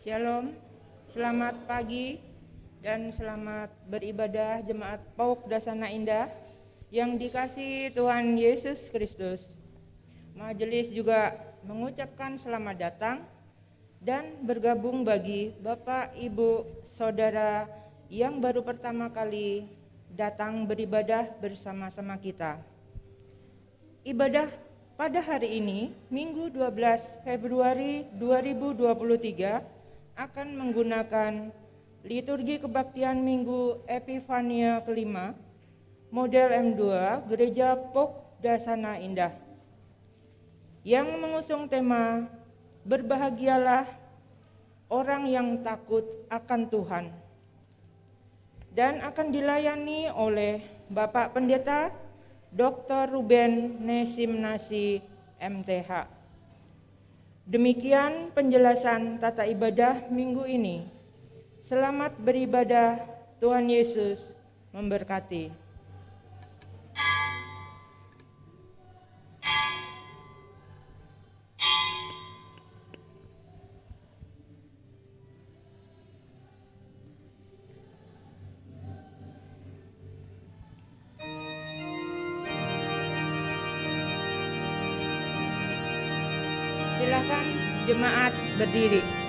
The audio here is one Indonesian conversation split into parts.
Shalom, selamat pagi dan selamat beribadah jemaat PAUK Dasana Indah yang dikasihi Tuhan Yesus Kristus. Majelis juga mengucapkan selamat datang dan bergabung bagi Bapak, Ibu, Saudara yang baru pertama kali datang beribadah bersama-sama kita. Ibadah pada hari ini, Minggu 12 Februari 2023, akan menggunakan liturgi kebaktian Minggu Epifania kelima, model M2 Gereja PAUK Dasana Indah, yang mengusung tema Berbahagialah orang yang takut akan Tuhan, dan akan dilayani oleh Bapak Pendeta Dr. Ruben Nesimnasi MTH. Demikian penjelasan tata ibadah minggu ini. Selamat beribadah, Tuhan Yesus memberkati. Silakan jemaat berdiri.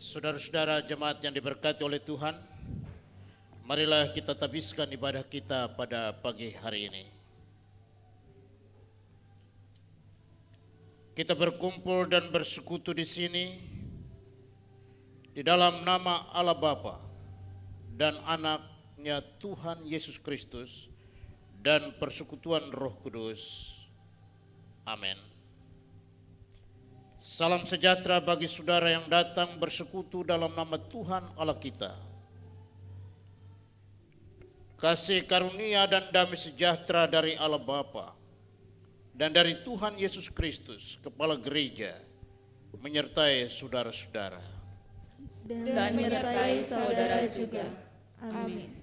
Saudara-saudara jemaat yang diberkati oleh Tuhan, marilah kita tabiskan ibadah kita pada pagi hari ini. Kita berkumpul dan bersekutu di sini di dalam nama Allah Bapa dan Anaknya Tuhan Yesus Kristus dan persekutuan Roh Kudus. Amin. Salam sejahtera bagi saudara yang datang bersekutu dalam nama Tuhan Allah kita. Kasih karunia dan damai sejahtera dari Allah Bapa dan dari Tuhan Yesus Kristus, Kepala Gereja, menyertai saudara-saudara. Dan menyertai saudara juga. Amin.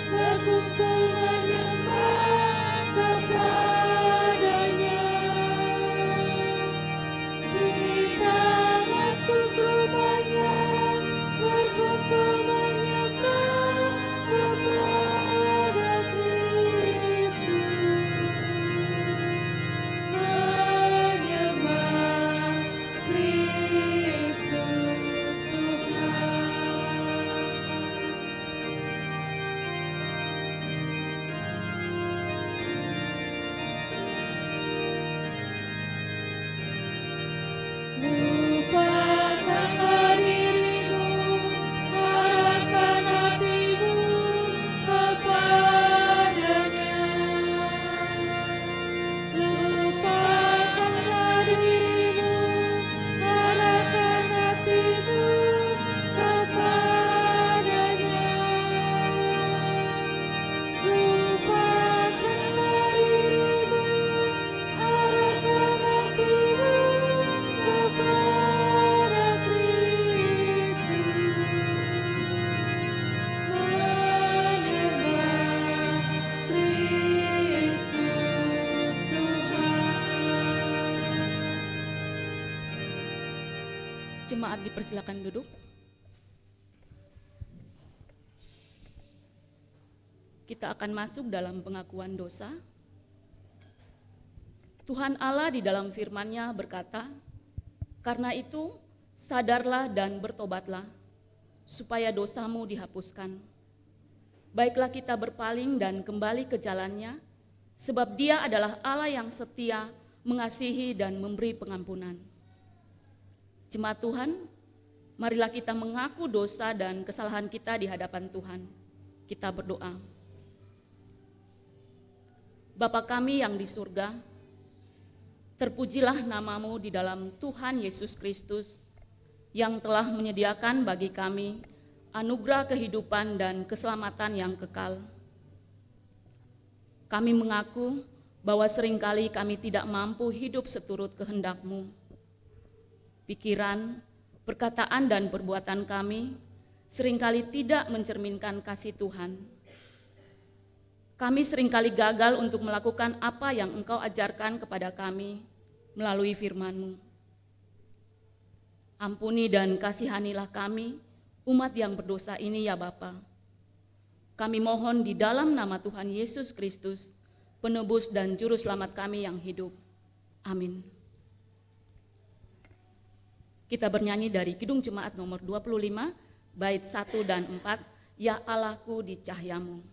Berkumpul menyembah kepadanya. Jemaat dipersilakan duduk. Kita akan masuk dalam pengakuan dosa. Tuhan Allah di dalam firman-Nya berkata, "Karena itu, sadarlah dan bertobatlah, supaya dosamu dihapuskan. Baiklah kita berpaling dan kembali ke jalan-Nya, sebab Dia adalah Allah yang setia, mengasihi dan memberi pengampunan." Jemaat Tuhan, marilah kita mengaku dosa dan kesalahan kita di hadapan Tuhan. Kita berdoa. Bapa kami yang di surga, terpujilah nama-Mu di dalam Tuhan Yesus Kristus yang telah menyediakan bagi kami anugerah kehidupan dan keselamatan yang kekal. Kami mengaku bahwa seringkali kami tidak mampu hidup seturut kehendak-Mu. Pikiran, perkataan, dan perbuatan kami seringkali tidak mencerminkan kasih Tuhan. Kami seringkali gagal untuk melakukan apa yang Engkau ajarkan kepada kami melalui firman-Mu. Ampuni dan kasihanilah kami, umat yang berdosa ini ya Bapa. Kami mohon di dalam nama Tuhan Yesus Kristus, penebus dan juru selamat kami yang hidup. Amin. Kita bernyanyi dari Kidung Jemaat nomor 25, bait 1 dan 4, Ya Allahku di Cahyamu.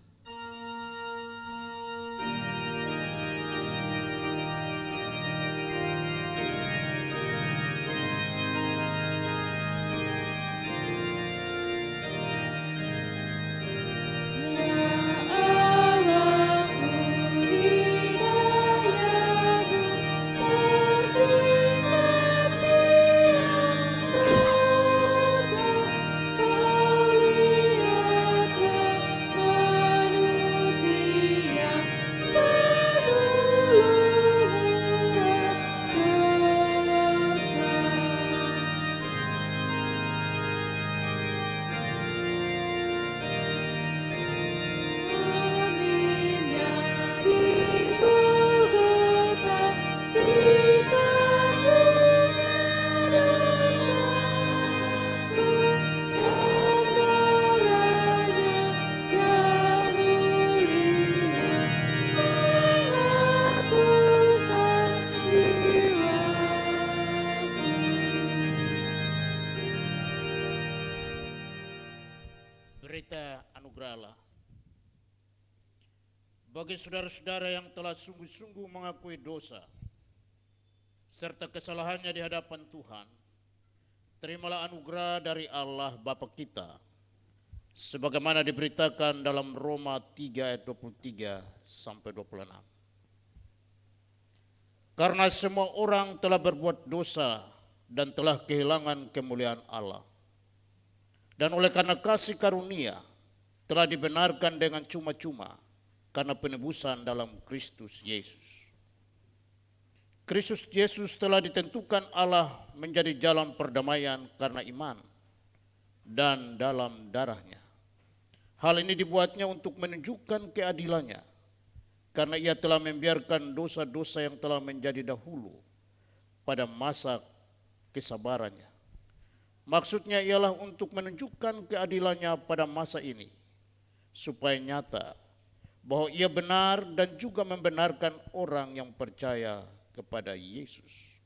Berita anugerah Allah. Bagi saudara-saudara yang telah sungguh-sungguh mengakui dosa serta kesalahannya di hadapan Tuhan, terimalah anugerah dari Allah Bapa kita, sebagaimana diberitakan dalam Roma 3 ayat 23 sampai 26. Karena semua orang telah berbuat dosa dan telah kehilangan kemuliaan Allah. Dan oleh karena kasih karunia telah dibenarkan dengan cuma-cuma karena penebusan dalam Kristus Yesus. Kristus Yesus telah ditentukan Allah menjadi jalan perdamaian karena iman dan dalam darahnya. Hal ini dibuatnya untuk menunjukkan keadilannya, karena ia telah membiarkan dosa-dosa yang telah menjadi dahulu pada masa kesabarannya. Maksudnya ialah untuk menunjukkan keadilannya pada masa ini, supaya nyata bahwa ia benar dan juga membenarkan orang yang percaya kepada Yesus.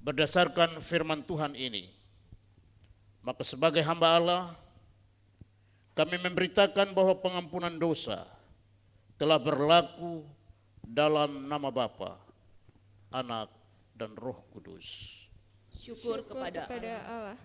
Berdasarkan firman Tuhan ini, maka sebagai hamba Allah, kami memberitakan bahwa pengampunan dosa telah berlaku dalam nama Bapa, Anak, dan Roh Kudus. Syukur kepada Allah.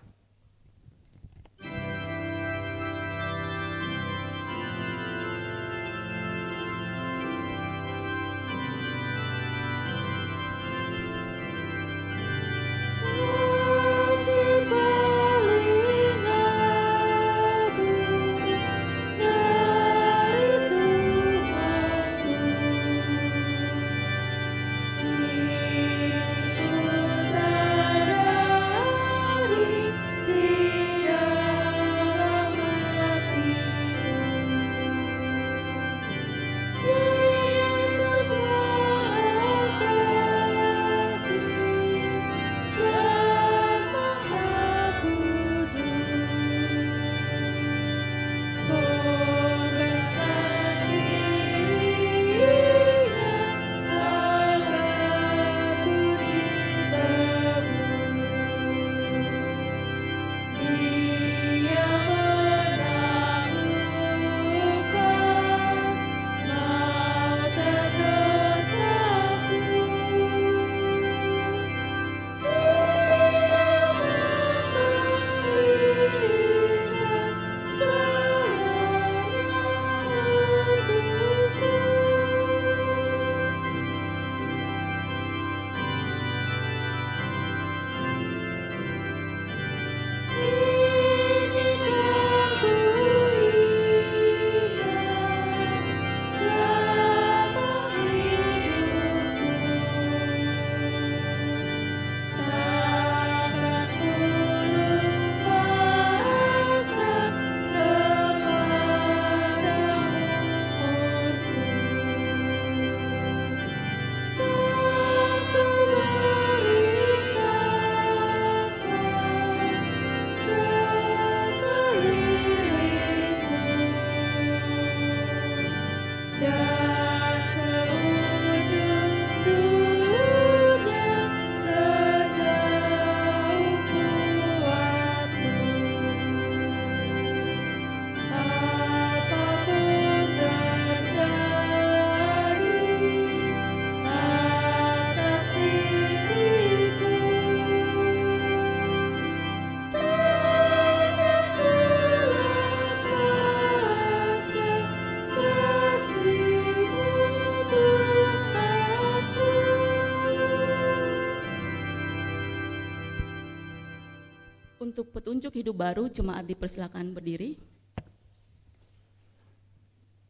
Untuk petunjuk hidup baru, jemaat dipersilakan berdiri.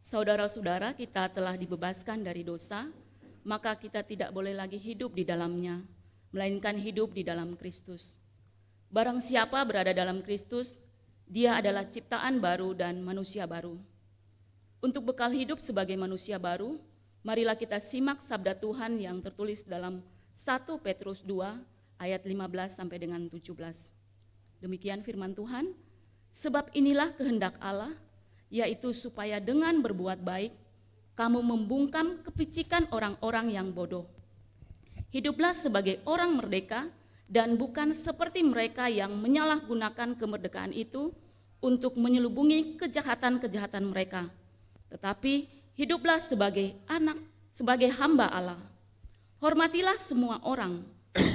Saudara-saudara, kita telah dibebaskan dari dosa, maka kita tidak boleh lagi hidup di dalamnya, melainkan hidup di dalam Kristus. Barang siapa berada dalam Kristus, dia adalah ciptaan baru dan manusia baru. Untuk bekal hidup sebagai manusia baru, marilah kita simak sabda Tuhan yang tertulis dalam 1 Petrus 2 ayat 15 sampai dengan 17. Demikian firman Tuhan, sebab inilah kehendak Allah, yaitu supaya dengan berbuat baik, kamu membungkam kepicikan orang-orang yang bodoh. Hiduplah sebagai orang merdeka dan bukan seperti mereka yang menyalahgunakan kemerdekaan itu untuk menyelubungi kejahatan-kejahatan mereka. Tetapi hiduplah sebagai anak, sebagai hamba Allah. Hormatilah semua orang,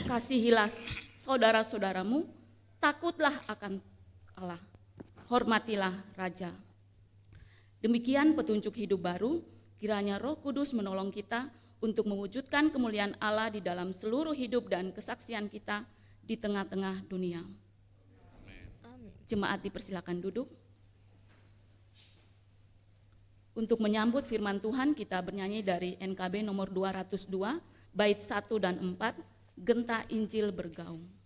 kasihilah saudara-saudaramu, takutlah akan Allah, hormatilah Raja. Demikian petunjuk hidup baru, kiranya Roh Kudus menolong kita untuk mewujudkan kemuliaan Allah di dalam seluruh hidup dan kesaksian kita di tengah-tengah dunia. Jemaat dipersilakan duduk. Untuk menyambut firman Tuhan, kita bernyanyi dari NKB nomor 202, bait 1 dan 4, Genta Injil Bergaung.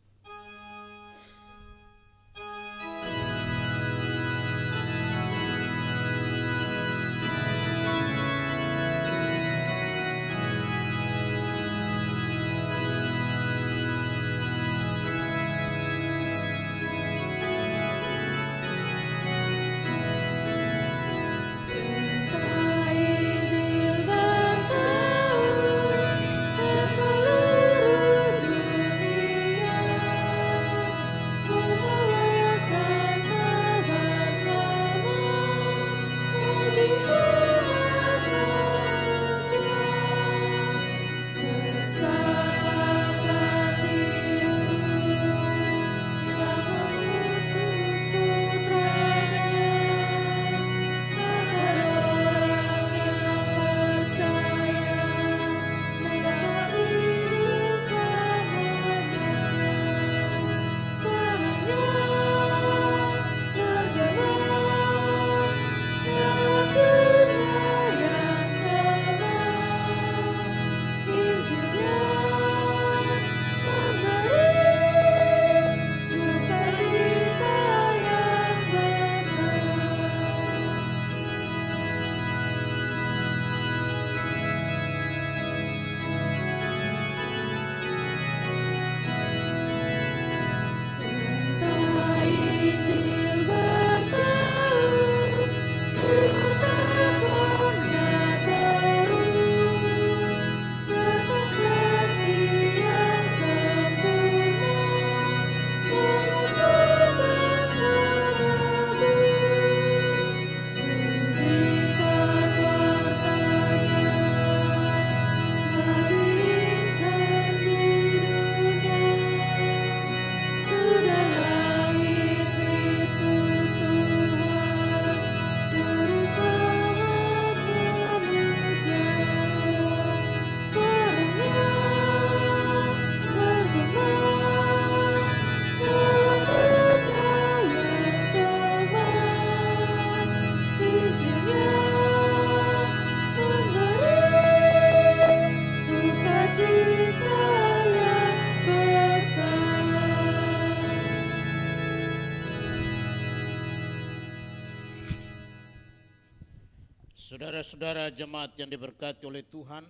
Saudara-saudara jemaat yang diberkati oleh Tuhan,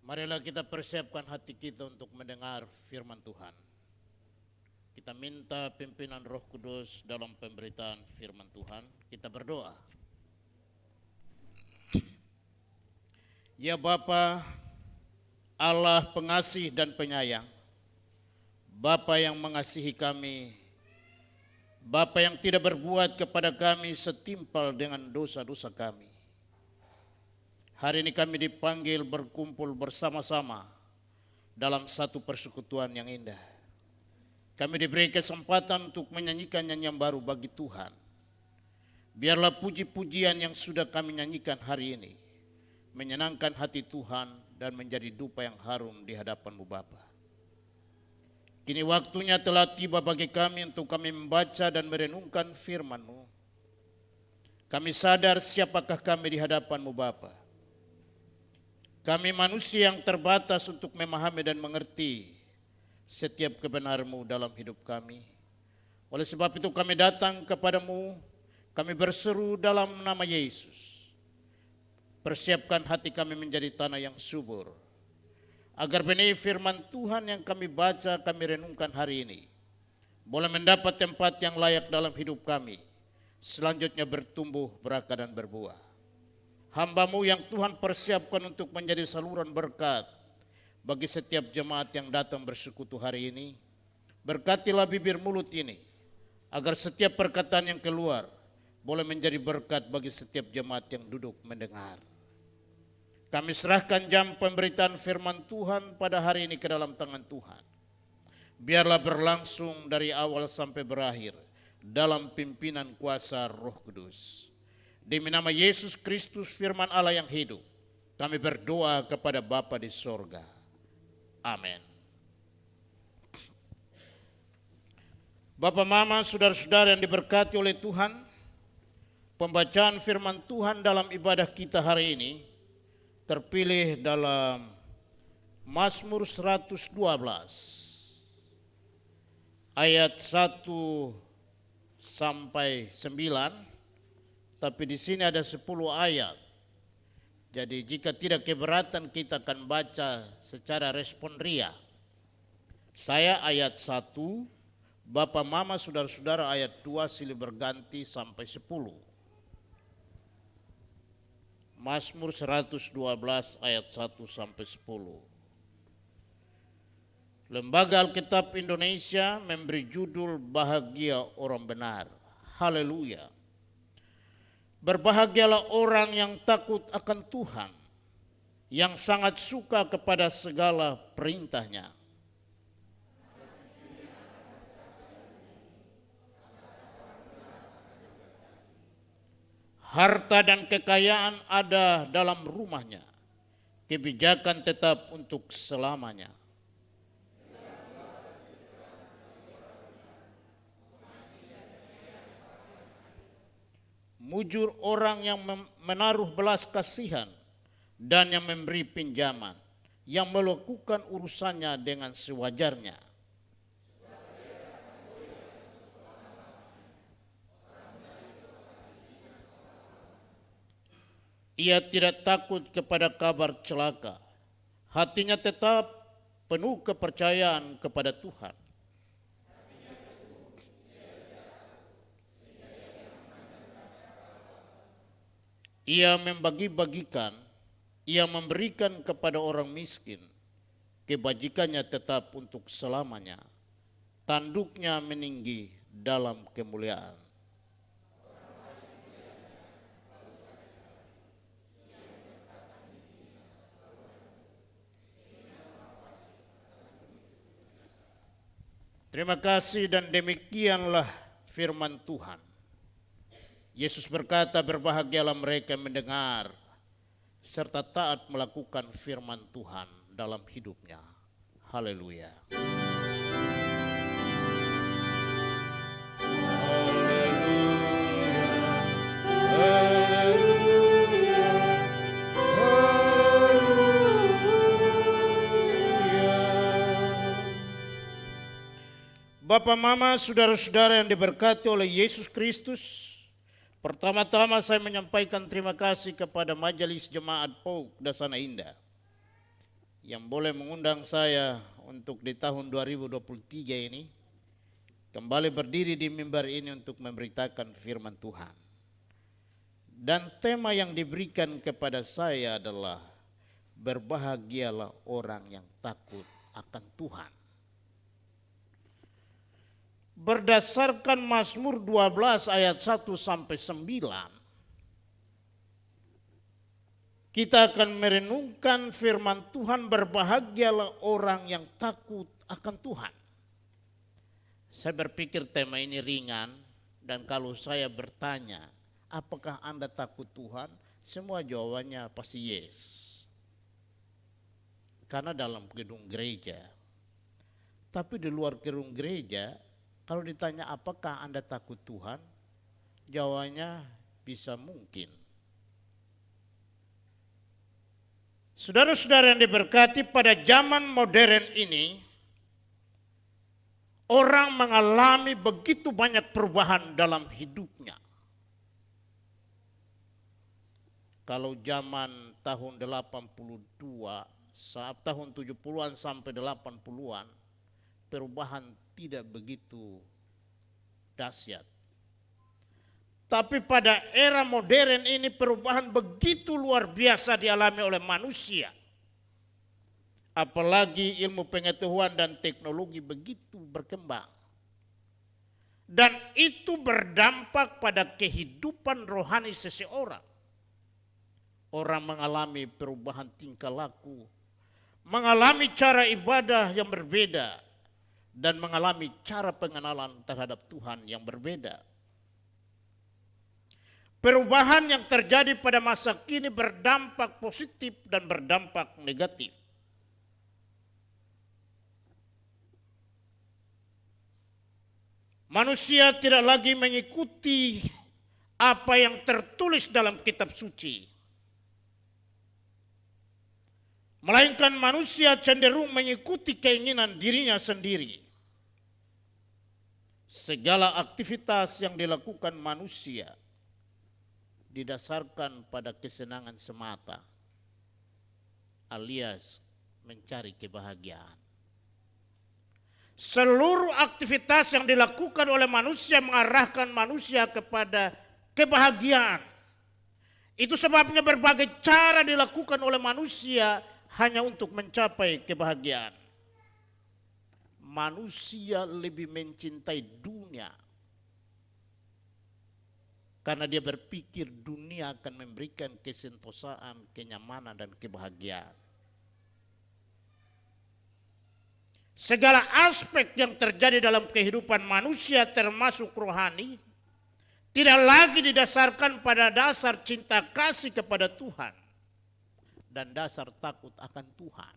marilah kita persiapkan hati kita untuk mendengar firman Tuhan. Kita minta pimpinan Roh Kudus dalam pemberitaan firman Tuhan. Kita berdoa. Ya Bapa, Allah pengasih dan penyayang, Bapa yang mengasihi kami, Bapa yang tidak berbuat kepada kami setimpal dengan dosa-dosa kami. Hari ini kami dipanggil berkumpul bersama-sama dalam satu persekutuan yang indah. Kami diberi kesempatan untuk menyanyikan nyanyian baru bagi Tuhan. Biarlah puji-pujian yang sudah kami nyanyikan hari ini menyenangkan hati Tuhan dan menjadi dupa yang harum di hadapan-Mu Bapa. Kini waktunya telah tiba bagi kami untuk kami membaca dan merenungkan firman-Mu. Kami sadar siapakah kami di hadapan-Mu Bapa. Kami manusia yang terbatas untuk memahami dan mengerti setiap kebenar-Mu dalam hidup kami. Oleh sebab itu kami datang kepadamu, kami berseru dalam nama Yesus. Persiapkan hati kami menjadi tanah yang subur, agar benih firman Tuhan yang kami baca, kami renungkan hari ini, boleh mendapat tempat yang layak dalam hidup kami, selanjutnya bertumbuh, berakar dan berbuah. Hamba-Mu yang Tuhan persiapkan untuk menjadi saluran berkat bagi setiap jemaat yang datang bersekutu hari ini. Berkatilah bibir mulut ini, agar setiap perkataan yang keluar boleh menjadi berkat bagi setiap jemaat yang duduk mendengar. Kami serahkan jam pemberitaan firman Tuhan pada hari ini ke dalam tangan Tuhan. Biarlah berlangsung dari awal sampai berakhir dalam pimpinan kuasa Roh Kudus. Demi nama Yesus Kristus firman Allah yang hidup, kami berdoa kepada Bapa di sorga. Amin. Bapak, Mama, saudara-saudara yang diberkati oleh Tuhan, pembacaan firman Tuhan dalam ibadah kita hari ini terpilih dalam Mazmur 112 ayat 1 sampai 9, tapi di sini ada 10 ayat. Jadi jika tidak keberatan kita akan baca secara respon ria. Saya ayat 1, Bapak, Mama, saudara-saudara ayat 2 silih berganti sampai 10. Mazmur 112 ayat 1 sampai 10. Lembaga Alkitab Indonesia memberi judul Bahagia Orang Benar. Haleluya. Berbahagialah orang yang takut akan Tuhan, yang sangat suka kepada segala perintah-Nya. Harta dan kekayaan ada dalam rumahnya, kebijakan tetap untuk selamanya. Mujur orang yang menaruh belas kasihan dan yang memberi pinjaman, yang melakukan urusannya dengan sewajarnya. Ia tidak takut kepada kabar celaka, hatinya tetap penuh kepercayaan kepada Tuhan. Ia membagi-bagikan, ia memberikan kepada orang miskin, kebajikannya tetap untuk selamanya, tanduknya meninggi dalam kemuliaan. Terima kasih, dan demikianlah firman Tuhan. Yesus berkata, berbahagialah mereka mendengar serta taat melakukan firman Tuhan dalam hidupnya. Haleluya. Bapak, Mama, saudara-saudara yang diberkati oleh Yesus Kristus, pertama-tama saya menyampaikan terima kasih kepada Majelis Jemaat PAUK Dasana Indah yang boleh mengundang saya untuk di tahun 2023 ini kembali berdiri di mimbar ini untuk memberitakan firman Tuhan. Dan tema yang diberikan kepada saya adalah berbahagialah orang yang takut akan Tuhan. Berdasarkan Mazmur 12 ayat 1 sampai 9, kita akan merenungkan firman Tuhan, berbahagialah orang yang takut akan Tuhan. Saya berpikir tema ini ringan, dan kalau saya bertanya, apakah Anda takut Tuhan? Semua jawabannya pasti yes. Karena dalam gedung gereja. Tapi di luar gedung gereja, kalau ditanya apakah Anda takut Tuhan, jawabannya bisa mungkin. Saudara-saudara yang diberkati, pada zaman modern ini, orang mengalami begitu banyak perubahan dalam hidupnya. Kalau zaman tahun 82, tahun 70-an sampai 80-an, perubahan tidak begitu dahsyat. Tapi pada era modern ini perubahan begitu luar biasa dialami oleh manusia. Apalagi ilmu pengetahuan dan teknologi begitu berkembang. Dan itu berdampak pada kehidupan rohani seseorang. Orang mengalami perubahan tingkah laku, mengalami cara ibadah yang berbeda, dan mengalami cara pengenalan terhadap Tuhan yang berbeda. Perubahan yang terjadi pada masa kini berdampak positif dan berdampak negatif. Manusia tidak lagi mengikuti apa yang tertulis dalam kitab suci, melainkan manusia cenderung mengikuti keinginan dirinya sendiri. Segala aktivitas yang dilakukan manusia didasarkan pada kesenangan semata, alias mencari kebahagiaan. Seluruh aktivitas yang dilakukan oleh manusia mengarahkan manusia kepada kebahagiaan. Itu sebabnya berbagai cara dilakukan oleh manusia hanya untuk mencapai kebahagiaan. Manusia lebih mencintai dunia karena dia berpikir dunia akan memberikan kesentosaan, kenyamanan, dan kebahagiaan. Segala aspek yang terjadi dalam kehidupan manusia termasuk rohani tidak lagi didasarkan pada dasar cinta kasih kepada Tuhan dan dasar takut akan Tuhan.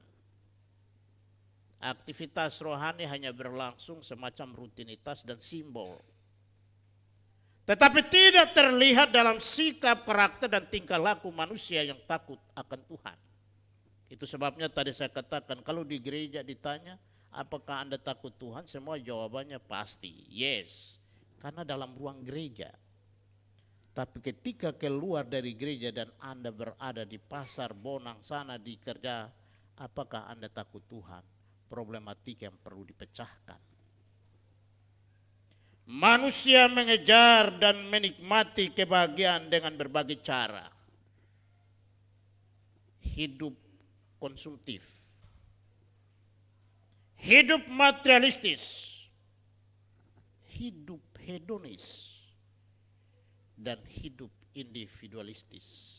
Aktivitas rohani hanya berlangsung semacam rutinitas dan simbol, tetapi tidak terlihat dalam sikap, karakter, dan tingkah laku manusia yang takut akan Tuhan. Itu sebabnya tadi saya katakan kalau di gereja ditanya, apakah Anda takut Tuhan? Semua jawabannya pasti, yes. Karena dalam ruang gereja. Tapi ketika keluar dari gereja dan Anda berada di pasar, bonang sana, di kerja, apakah Anda takut Tuhan? Problematika yang perlu dipecahkan. Manusia mengejar dan menikmati kebahagiaan dengan berbagai cara. Hidup konsumtif, hidup materialistis, hidup hedonis, dan hidup individualistis.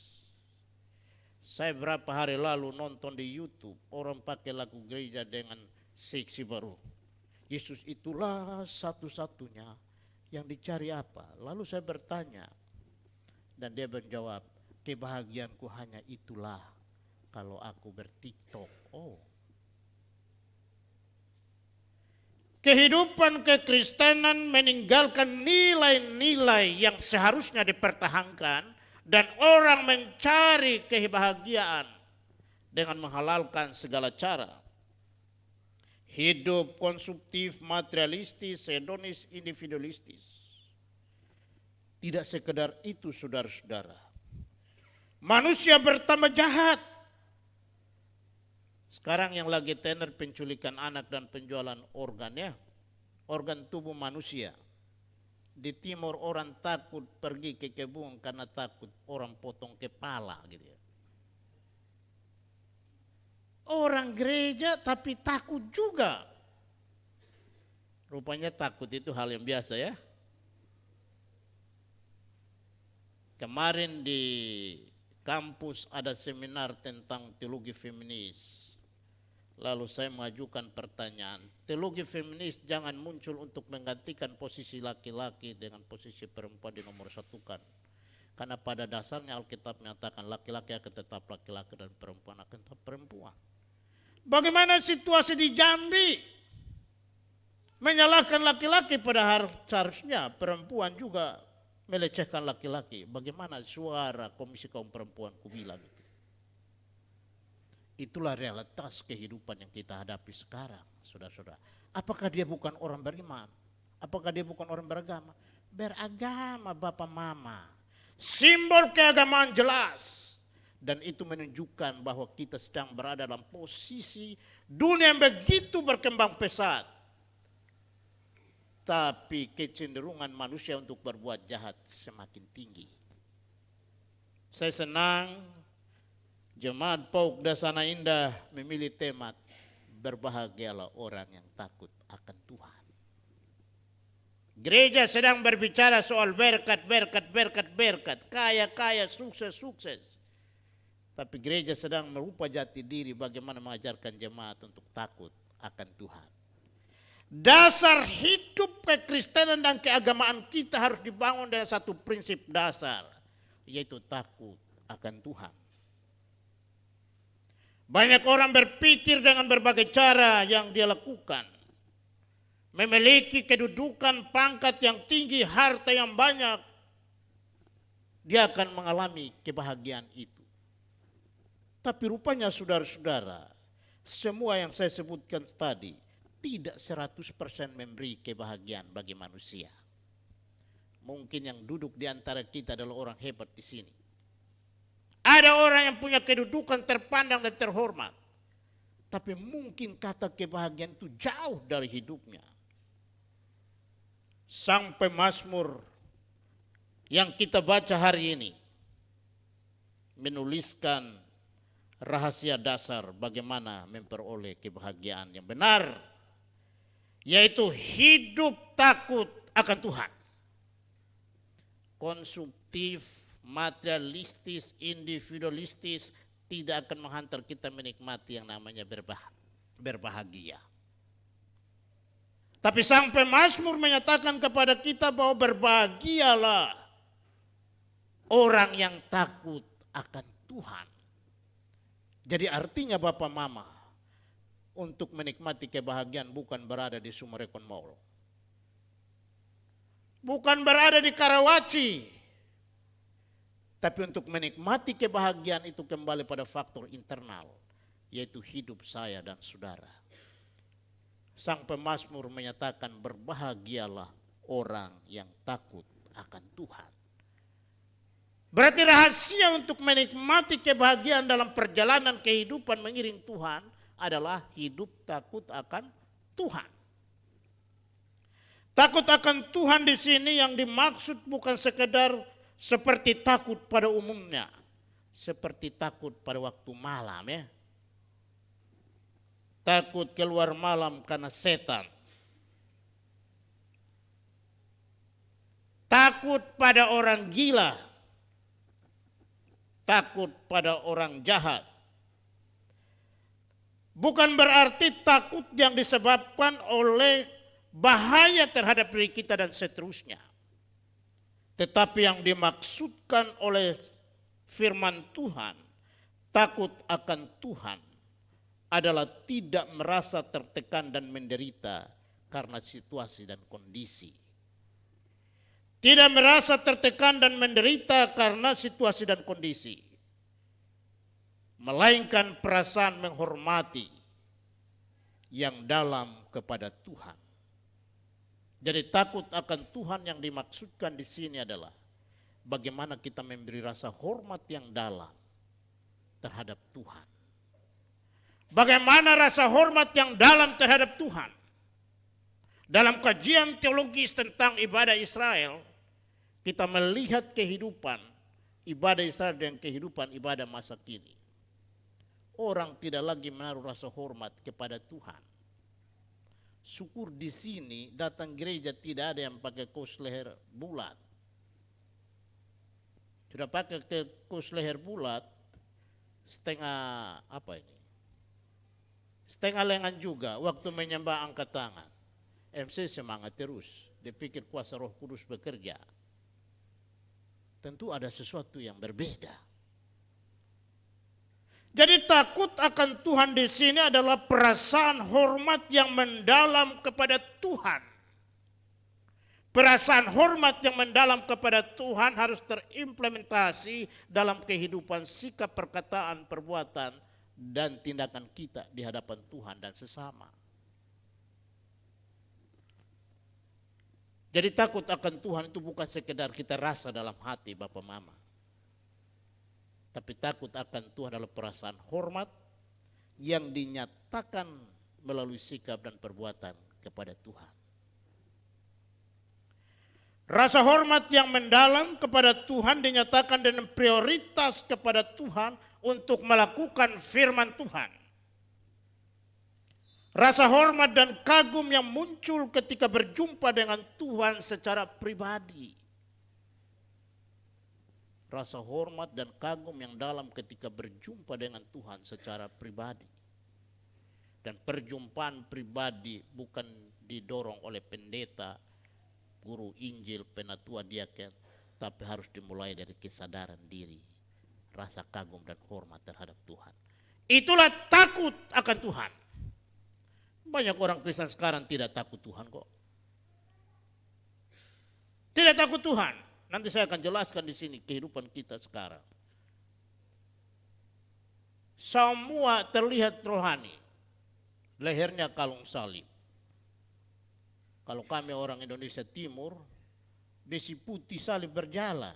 Saya berapa hari lalu nonton di YouTube orang pakai lagu gereja dengan seksi baru. Yesus itulah satu-satunya yang dicari apa? Lalu saya bertanya dan dia menjawab, kebahagiaanku hanya itulah kalau aku berTikTok. Oh. Kehidupan kekristenan meninggalkan nilai-nilai yang seharusnya dipertahankan dan orang mencari kebahagiaan dengan menghalalkan segala cara. Hidup konsumtif, materialistis, hedonis, individualistis. Tidak sekedar itu saudara-saudara. Manusia bertambah jahat. Sekarang yang lagi tenar penculikan anak dan penjualan organnya, organ tubuh manusia. Di timur orang takut pergi ke kebun karena takut orang potong kepala gitu ya. Orang gereja tapi takut juga. Rupanya takut itu hal yang biasa ya. Kemarin di kampus ada seminar tentang teologi feminis. Lalu saya mengajukan pertanyaan, teologi feminis jangan muncul untuk menggantikan posisi laki-laki dengan posisi perempuan di nomor satukan. Karena pada dasarnya Alkitab menyatakan laki-laki akan tetap laki-laki dan perempuan akan tetap perempuan. Bagaimana situasi di Jambi? menyalahkan laki-laki pada seharusnya perempuan juga melecehkan laki-laki. Bagaimana suara Komisi Kaum Perempuan kubilang itu. Itulah realitas kehidupan yang kita hadapi sekarang, saudara-saudara. Apakah dia bukan orang beriman? Apakah dia bukan orang beragama? Beragama Bapak Mama. Simbol keagamaan jelas. Dan itu menunjukkan bahwa kita sedang berada dalam posisi dunia yang begitu berkembang pesat. Tapi kecenderungan manusia untuk berbuat jahat semakin tinggi. Saya senang Jemaat Pauk Dasana Indah memilih tema berbahagialah orang yang takut akan Tuhan. Gereja sedang berbicara soal berkat, kaya, sukses. Tapi gereja sedang merupa jati diri bagaimana mengajarkan jemaat untuk takut akan Tuhan. Dasar hidup kekristenan dan keagamaan kita harus dibangun dengan satu prinsip dasar, yaitu takut akan Tuhan. Banyak orang berpikir dengan berbagai cara yang dia lakukan. Memiliki kedudukan, pangkat yang tinggi, harta yang banyak. Dia akan mengalami kebahagiaan itu. Tapi rupanya saudara-saudara, semua yang saya sebutkan tadi tidak 100% memberi kebahagiaan bagi manusia. Mungkin yang duduk di antara kita adalah orang hebat di sini. Ada orang yang punya kedudukan terpandang dan terhormat. Tapi mungkin kata kebahagiaan itu jauh dari hidupnya. Sang pemazmur yang kita baca hari ini menuliskan rahasia dasar bagaimana memperoleh kebahagiaan yang benar. Yaitu hidup takut akan Tuhan. Konsumtif, materialistis, individualistis tidak akan menghantar kita menikmati yang namanya berbahagia. Tapi sang pemazmur menyatakan kepada kita bahwa berbahagialah orang yang takut akan Tuhan. Jadi artinya Bapak Mama, untuk menikmati kebahagiaan bukan berada di Summarecon Mall. Bukan berada di Karawaci. Tapi untuk menikmati kebahagiaan itu kembali pada faktor internal, yaitu hidup saya dan saudara. Sang pemazmur menyatakan berbahagialah orang yang takut akan Tuhan. Berarti rahasia untuk menikmati kebahagiaan dalam perjalanan kehidupan mengiring Tuhan adalah hidup takut akan Tuhan. Takut akan Tuhan di sini yang dimaksud bukan sekedar seperti takut pada umumnya, seperti takut pada waktu malam ya. Takut keluar malam karena setan. Takut pada orang gila. Takut pada orang jahat. Bukan berarti takut yang disebabkan oleh bahaya terhadap diri kita dan seterusnya. Tetapi yang dimaksudkan oleh firman Tuhan, takut akan Tuhan adalah tidak merasa tertekan dan menderita karena situasi dan kondisi. Tidak merasa tertekan dan menderita karena situasi dan kondisi. Melainkan perasaan menghormati yang dalam kepada Tuhan. Jadi takut akan Tuhan yang dimaksudkan di sini adalah bagaimana kita memberi rasa hormat yang dalam terhadap Tuhan. Bagaimana rasa hormat yang dalam terhadap Tuhan. Dalam kajian teologis tentang ibadah Israel, kita melihat kehidupan ibadah Israel dan kehidupan ibadah masa kini. Orang tidak lagi menaruh rasa hormat kepada Tuhan. Syukur di sini datang gereja tidak ada yang pakai kaos leher bulat. Sudah pakai kaos leher bulat setengah apa ini? Setengah lengan juga waktu menyembah angkat tangan. MC semangat terus, dia pikir kuasa Roh Kudus bekerja. Tentu ada sesuatu yang berbeda. Jadi takut akan Tuhan di sini adalah perasaan hormat yang mendalam kepada Tuhan. Perasaan hormat yang mendalam kepada Tuhan harus terimplementasi dalam kehidupan sikap, perkataan, perbuatan, dan tindakan kita di hadapan Tuhan dan sesama. Jadi takut akan Tuhan itu bukan sekedar kita rasa dalam hati Bapak Mama. Tapi takut akan Tuhan adalah perasaan hormat yang dinyatakan melalui sikap dan perbuatan kepada Tuhan. Rasa hormat yang mendalam kepada Tuhan dinyatakan dengan prioritas kepada Tuhan untuk melakukan firman Tuhan. Rasa hormat dan kagum yang muncul ketika berjumpa dengan Tuhan secara pribadi. Rasa hormat dan kagum yang dalam ketika berjumpa dengan Tuhan secara pribadi. Dan perjumpaan pribadi bukan didorong oleh pendeta, guru Injil, penatua, diaken, tapi harus dimulai dari kesadaran diri, rasa kagum dan hormat terhadap Tuhan. Itulah takut akan Tuhan. Banyak orang Kristen sekarang tidak takut Tuhan kok. Tidak takut Tuhan. Nanti saya akan jelaskan di sini kehidupan kita sekarang. Semua terlihat rohani. Lehernya kalung salib. Kalau kami orang Indonesia Timur, besi putih salib berjalan.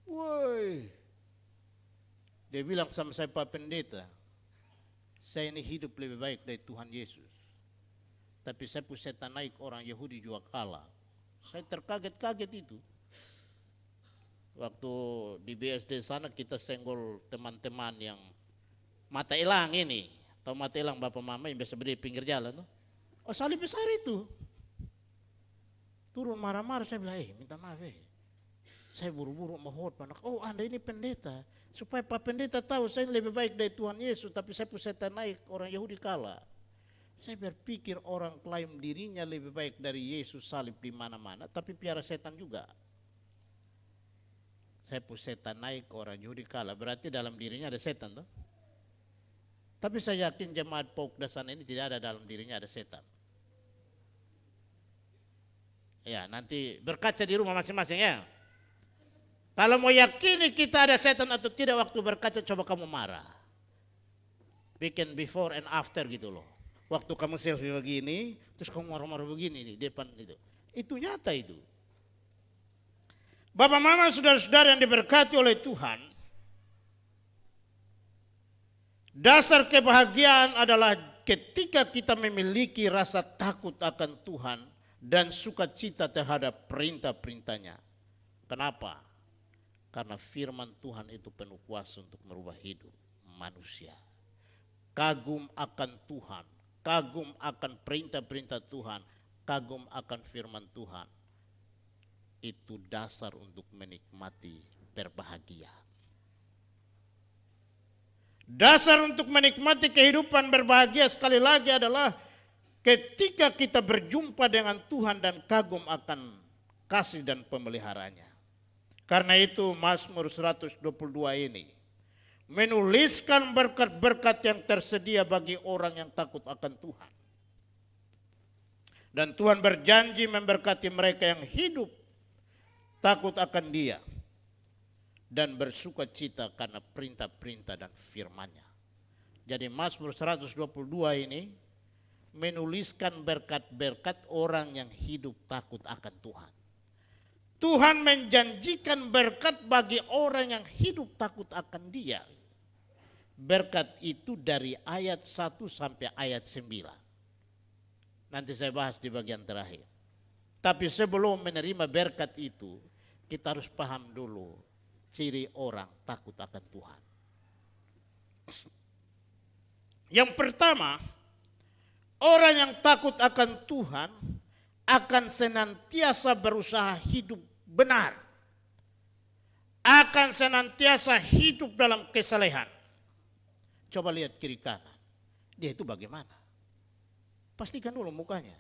Woi. Dia bilang sama saya, Pak Pendeta, saya ini hidup lebih baik dari Tuhan Yesus. Tapi saya pun setan naik orang Yahudi juga kalah. Saya terkaget-kaget itu. Waktu di BSD sana kita senggol teman-teman yang mata elang ini. Tahu mata elang Bapak Mama yang biasa berdiri pinggir jalan tuh. Oh, salib besar itu. Turun marah-marah, saya bilang, minta maaf saya buru-buru mau khotbah. Oh, Anda ini pendeta. Supaya Pak Pendeta tahu saya lebih baik dari Tuhan Yesus, tapi saya pun setan naik orang Yahudi kalah. Saya berpikir orang klaim dirinya lebih baik dari Yesus salib di mana-mana, tapi piara setan juga. Saya pun setan naik, orang Yahudi kalah, berarti dalam dirinya ada setan tuh. Tapi saya yakin jemaat Paukdasan ini tidak ada dalam dirinya ada setan. Ya, nanti berkaca di rumah masing-masing ya. Kalau mau yakini kita ada setan atau tidak waktu berkaca, coba kamu marah. Bikin before and after gitu loh. Waktu kamu selfie begini, terus kamu marah-marah begini di depan itu. Itu nyata itu. Bapak Mama, saudara-saudara yang diberkati oleh Tuhan, dasar kebahagiaan adalah ketika kita memiliki rasa takut akan Tuhan dan sukacita terhadap perintah-perintahnya. Kenapa? Karena firman Tuhan itu penuh kuasa untuk merubah hidup manusia. Kagum akan Tuhan, kagum akan perintah-perintah Tuhan, kagum akan firman Tuhan. Itu dasar untuk menikmati berbahagia. Dasar untuk menikmati kehidupan berbahagia sekali lagi adalah ketika kita berjumpa dengan Tuhan dan kagum akan kasih dan pemeliharaannya. Karena itu Mazmur 122 ini menuliskan berkat-berkat yang tersedia bagi orang yang takut akan Tuhan. Dan Tuhan berjanji memberkati mereka yang hidup takut akan Dia dan bersuka cita karena perintah-perintah dan firman-Nya. Jadi Mazmur 122 ini menuliskan berkat-berkat orang yang hidup takut akan Tuhan. Tuhan menjanjikan berkat bagi orang yang hidup takut akan Dia. Berkat itu dari ayat 1 sampai ayat 9. Nanti saya bahas di bagian terakhir. Tapi sebelum menerima berkat itu, kita harus paham dulu ciri orang takut akan Tuhan. Yang pertama, orang yang takut akan Tuhan akan senantiasa berusaha hidup benar. Akan senantiasa hidup dalam kesalehan. Coba lihat kiri kanan. Dia itu bagaimana? Pastikan dulu mukanya.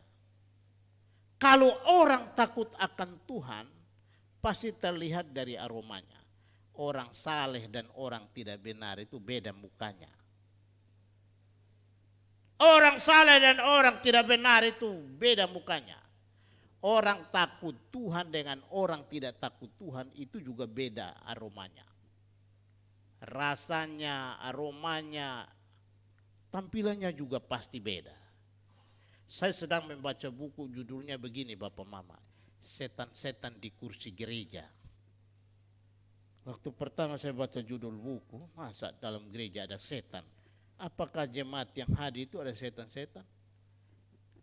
Kalau orang takut akan Tuhan, pasti terlihat dari aromanya. Orang saleh dan orang tidak benar itu beda mukanya. Orang saleh dan orang tidak benar itu beda mukanya. Orang takut Tuhan dengan orang tidak takut Tuhan itu juga beda aromanya. Rasanya, aromanya, tampilannya juga pasti beda. Saya sedang membaca buku judulnya begini Bapak Mama, Setan-setan di Kursi Gereja. Waktu pertama saya baca judul buku, masa dalam gereja ada setan? Apakah jemaat yang hadir itu ada setan-setan?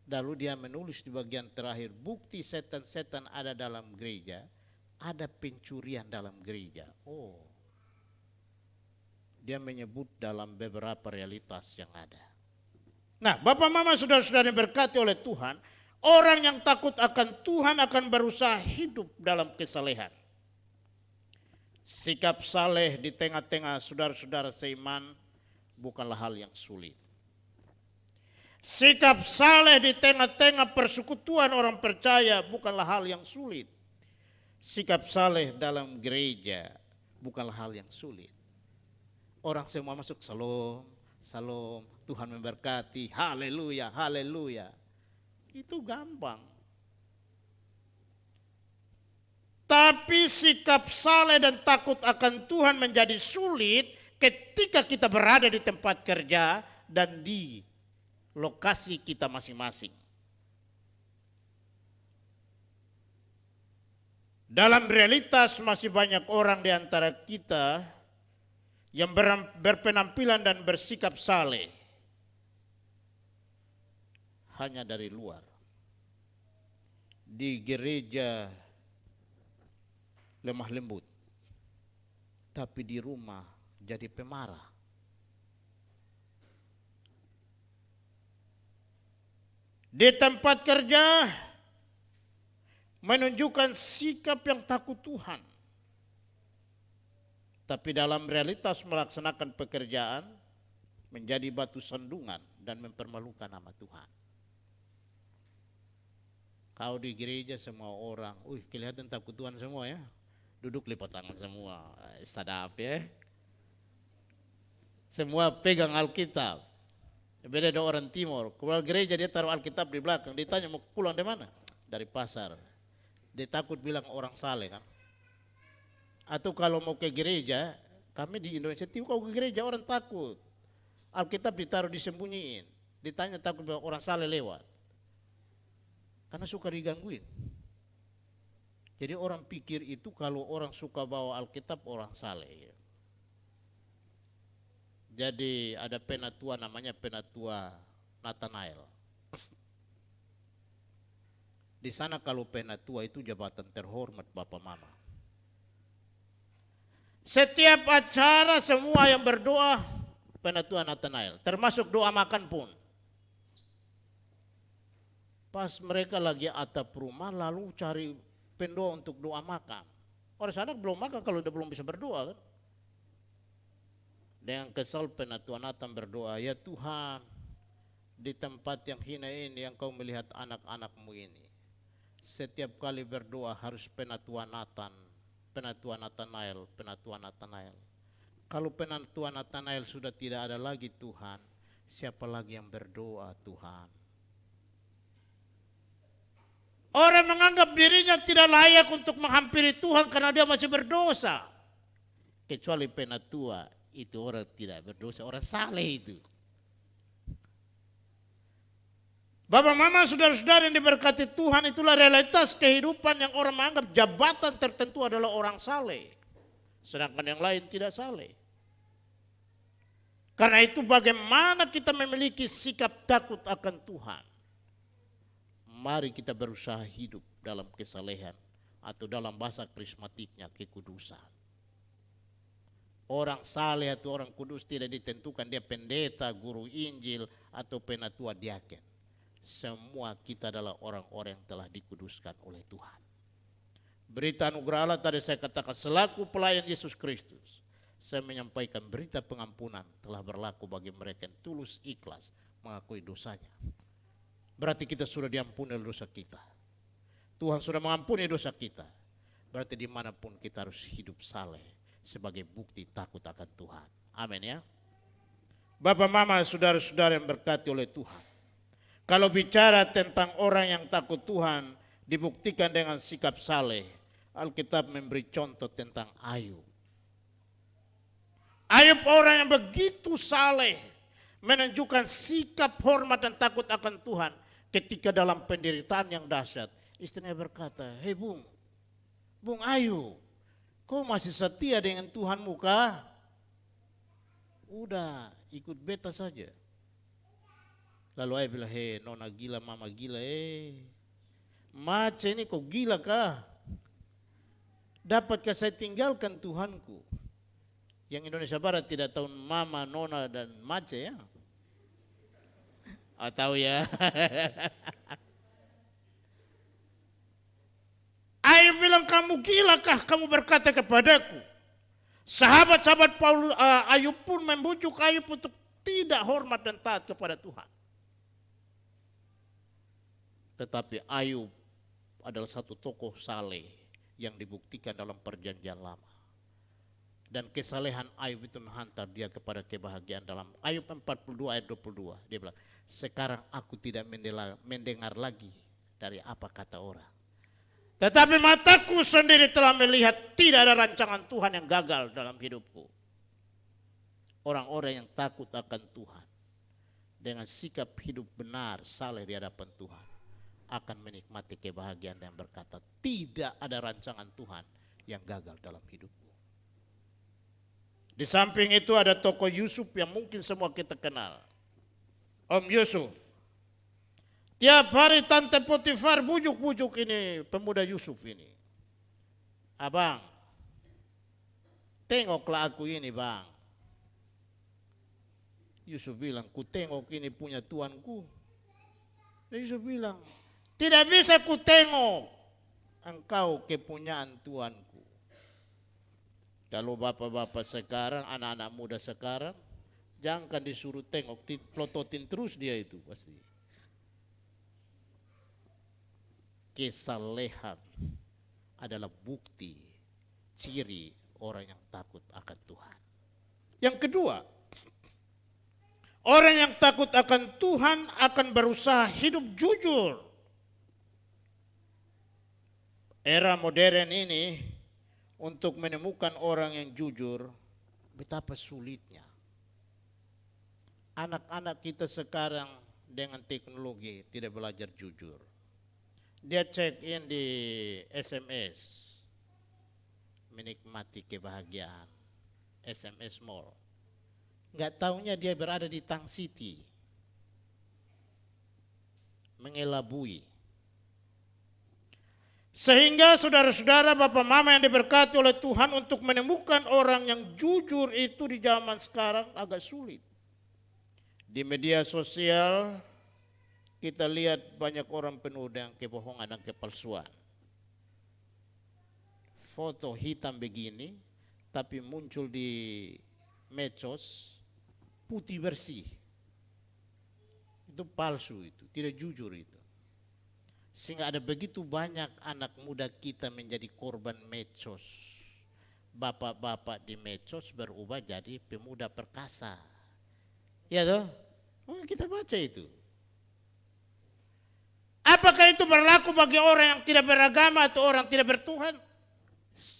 Lalu dia menulis di bagian terakhir, bukti setan-setan ada dalam gereja, ada pencurian dalam gereja. Oh, dia menyebut dalam beberapa realitas yang ada. Nah, Bapak Mama saudara-saudara yang diberkati oleh Tuhan, orang yang takut akan Tuhan akan berusaha hidup dalam kesalehan. Sikap saleh di tengah-tengah saudara-saudara seiman bukanlah hal yang sulit. Sikap saleh di tengah-tengah persekutuan orang percaya bukanlah hal yang sulit. Sikap saleh dalam gereja bukanlah hal yang sulit. Orang semua masuk salam, salam, Tuhan memberkati, haleluya, haleluya. Itu gampang. Tapi sikap saleh dan takut akan Tuhan menjadi sulit ketika kita berada di tempat kerja dan di lokasi kita masing-masing. Dalam realitas masih banyak orang di antara kita yang berpenampilan dan bersikap saleh hanya dari luar. Di gereja lemah lembut, tapi di rumah jadi pemarah. Di tempat kerja menunjukkan sikap yang takut Tuhan, tapi dalam realitas melaksanakan pekerjaan menjadi batu sandungan dan mempermalukan nama Tuhan. Kau di gereja semua orang, kelihatan takut Tuhan semua ya. Duduk lipat tangan semua, sadap ya. Semua pegang Alkitab. Beda ada orang timur, keluar gereja dia taruh Alkitab di belakang. Ditanya mau pulang dari mana? Dari pasar. Dia takut bilang orang saleh kan. Atau kalau mau ke gereja, kami di Indonesia Timur kalau ke gereja orang takut. Alkitab ditaruh disembunyiin. Ditanya takut bilang orang saleh lewat. Karena suka digangguin. Jadi orang pikir itu kalau orang suka bawa Alkitab orang saleh. Jadi ada penatua namanya penatua Nathanael. Di sana kalau penatua itu jabatan terhormat Bapak Mama. Setiap acara semua yang berdoa penatua Nathanael, termasuk doa makan pun. Pas mereka lagi atap rumah lalu cari pendoa untuk doa makan. Orang sana belum makan kalau dia belum bisa berdoa kan. Dengan kesal penatua Nathan berdoa, ya Tuhan di tempat yang hina ini yang kau melihat anak-anakmu ini. Setiap kali berdoa harus penatua Nathan, penatua Nathanael, penatua Nathanael. Kalau penatua Nathanael sudah tidak ada lagi Tuhan, siapa lagi yang berdoa Tuhan? Orang menganggap dirinya tidak layak untuk menghampiri Tuhan karena dia masih berdosa. Kecuali penatua itu orang tidak berdosa, orang saleh itu. Bapak Mama saudara-saudara yang diberkati Tuhan, itulah realitas kehidupan yang orang menganggap jabatan tertentu adalah orang saleh. Sedangkan yang lain tidak saleh. Karena itu bagaimana kita memiliki sikap takut akan Tuhan. Mari kita berusaha hidup dalam kesalehan atau dalam bahasa karismatiknya kekudusan. Orang saleh atau orang kudus tidak ditentukan dia pendeta, guru Injil atau penatua diaken. Semua kita adalah orang-orang yang telah dikuduskan oleh Tuhan. Berita anugerah Allah tadi saya katakan selaku pelayan Yesus Kristus. Saya menyampaikan berita pengampunan telah berlaku bagi mereka yang tulus ikhlas mengakui dosanya. Berarti kita sudah diampuni oleh dosa kita. Tuhan sudah mengampuni dosa kita. Berarti dimanapun kita harus hidup saleh. sebagai bukti takut akan Tuhan. Amin ya. Bapak, mama, saudara-saudara yang berkati oleh Tuhan. Kalau bicara tentang orang yang takut Tuhan dibuktikan dengan sikap saleh, Alkitab memberi contoh tentang Ayub. Ayub orang yang begitu saleh, menunjukkan sikap hormat dan takut akan Tuhan ketika dalam penderitaan yang dahsyat. Istrinya berkata, "Hei Bung Ayub, kau masih setia dengan Tuhanmu kah? Udah, ikut beta saja." Lalu Ayub bilang, "Hei nona gila, mama gila, Mace ini kau gila kah? Dapatkah saya tinggalkan Tuhanku?" Yang Indonesia Barat tidak tahu mama, nona, dan mace ya? Tahu ya? Ayub bilang, "Kamu gila kah kamu berkata kepadaku?" Sahabat-sahabat Ayub pun membujuk Ayub untuk tidak hormat dan taat kepada Tuhan. Tetapi Ayub adalah satu tokoh saleh yang dibuktikan dalam perjanjian lama. Dan kesalehan Ayub itu menghantar dia kepada kebahagiaan dalam Ayub 42 ayat 22. Dia bilang, "Sekarang aku tidak mendengar lagi dari apa kata orang. Tetapi mataku sendiri telah melihat tidak ada rancangan Tuhan yang gagal dalam hidupku." Orang-orang yang takut akan Tuhan dengan sikap hidup benar, saleh di hadapan Tuhan akan menikmati kebahagiaan dan berkata, tidak ada rancangan Tuhan yang gagal dalam hidupku. Di samping itu ada tokoh Yusuf yang mungkin semua kita kenal. Om Yusuf. Tiap hari Tante Potifar bujuk-bujuk ini pemuda Yusuf ini. "Abang, tengoklah aku ini bang." Yusuf bilang, "Ku tengok ini punya tuanku." Dan Yusuf bilang, "Tidak bisa ku tengok, engkau kepunyaan tuanku." Kalau bapak-bapak sekarang, anak-anak muda sekarang, jangan disuruh tengok, diplototin terus dia itu pasti. Kesalehan adalah bukti, ciri orang yang takut akan Tuhan. Yang kedua, orang yang takut akan Tuhan akan berusaha hidup jujur. Era modern ini, untuk menemukan orang yang jujur, betapa sulitnya. Anak-anak kita sekarang dengan teknologi tidak belajar jujur. Dia check in di SMS, menikmati kebahagiaan, SMS mall. Nggak taunya dia berada di Tang City, mengelabui. Sehingga saudara-saudara, bapak mama yang diberkati oleh Tuhan, untuk menemukan orang yang jujur itu di zaman sekarang agak sulit. Di media sosial kita lihat banyak orang penuh dengan kebohongan dan kepalsuan. Foto hitam begini, tapi muncul di medsos putih bersih. Itu palsu, itu tidak jujur itu. Sehingga ada begitu banyak anak muda kita menjadi korban medsos. Bapak-bapak di medsos berubah jadi pemuda perkasa. Ya toh? Oh, kita baca itu. Apakah itu berlaku bagi orang yang tidak beragama atau orang tidak bertuhan?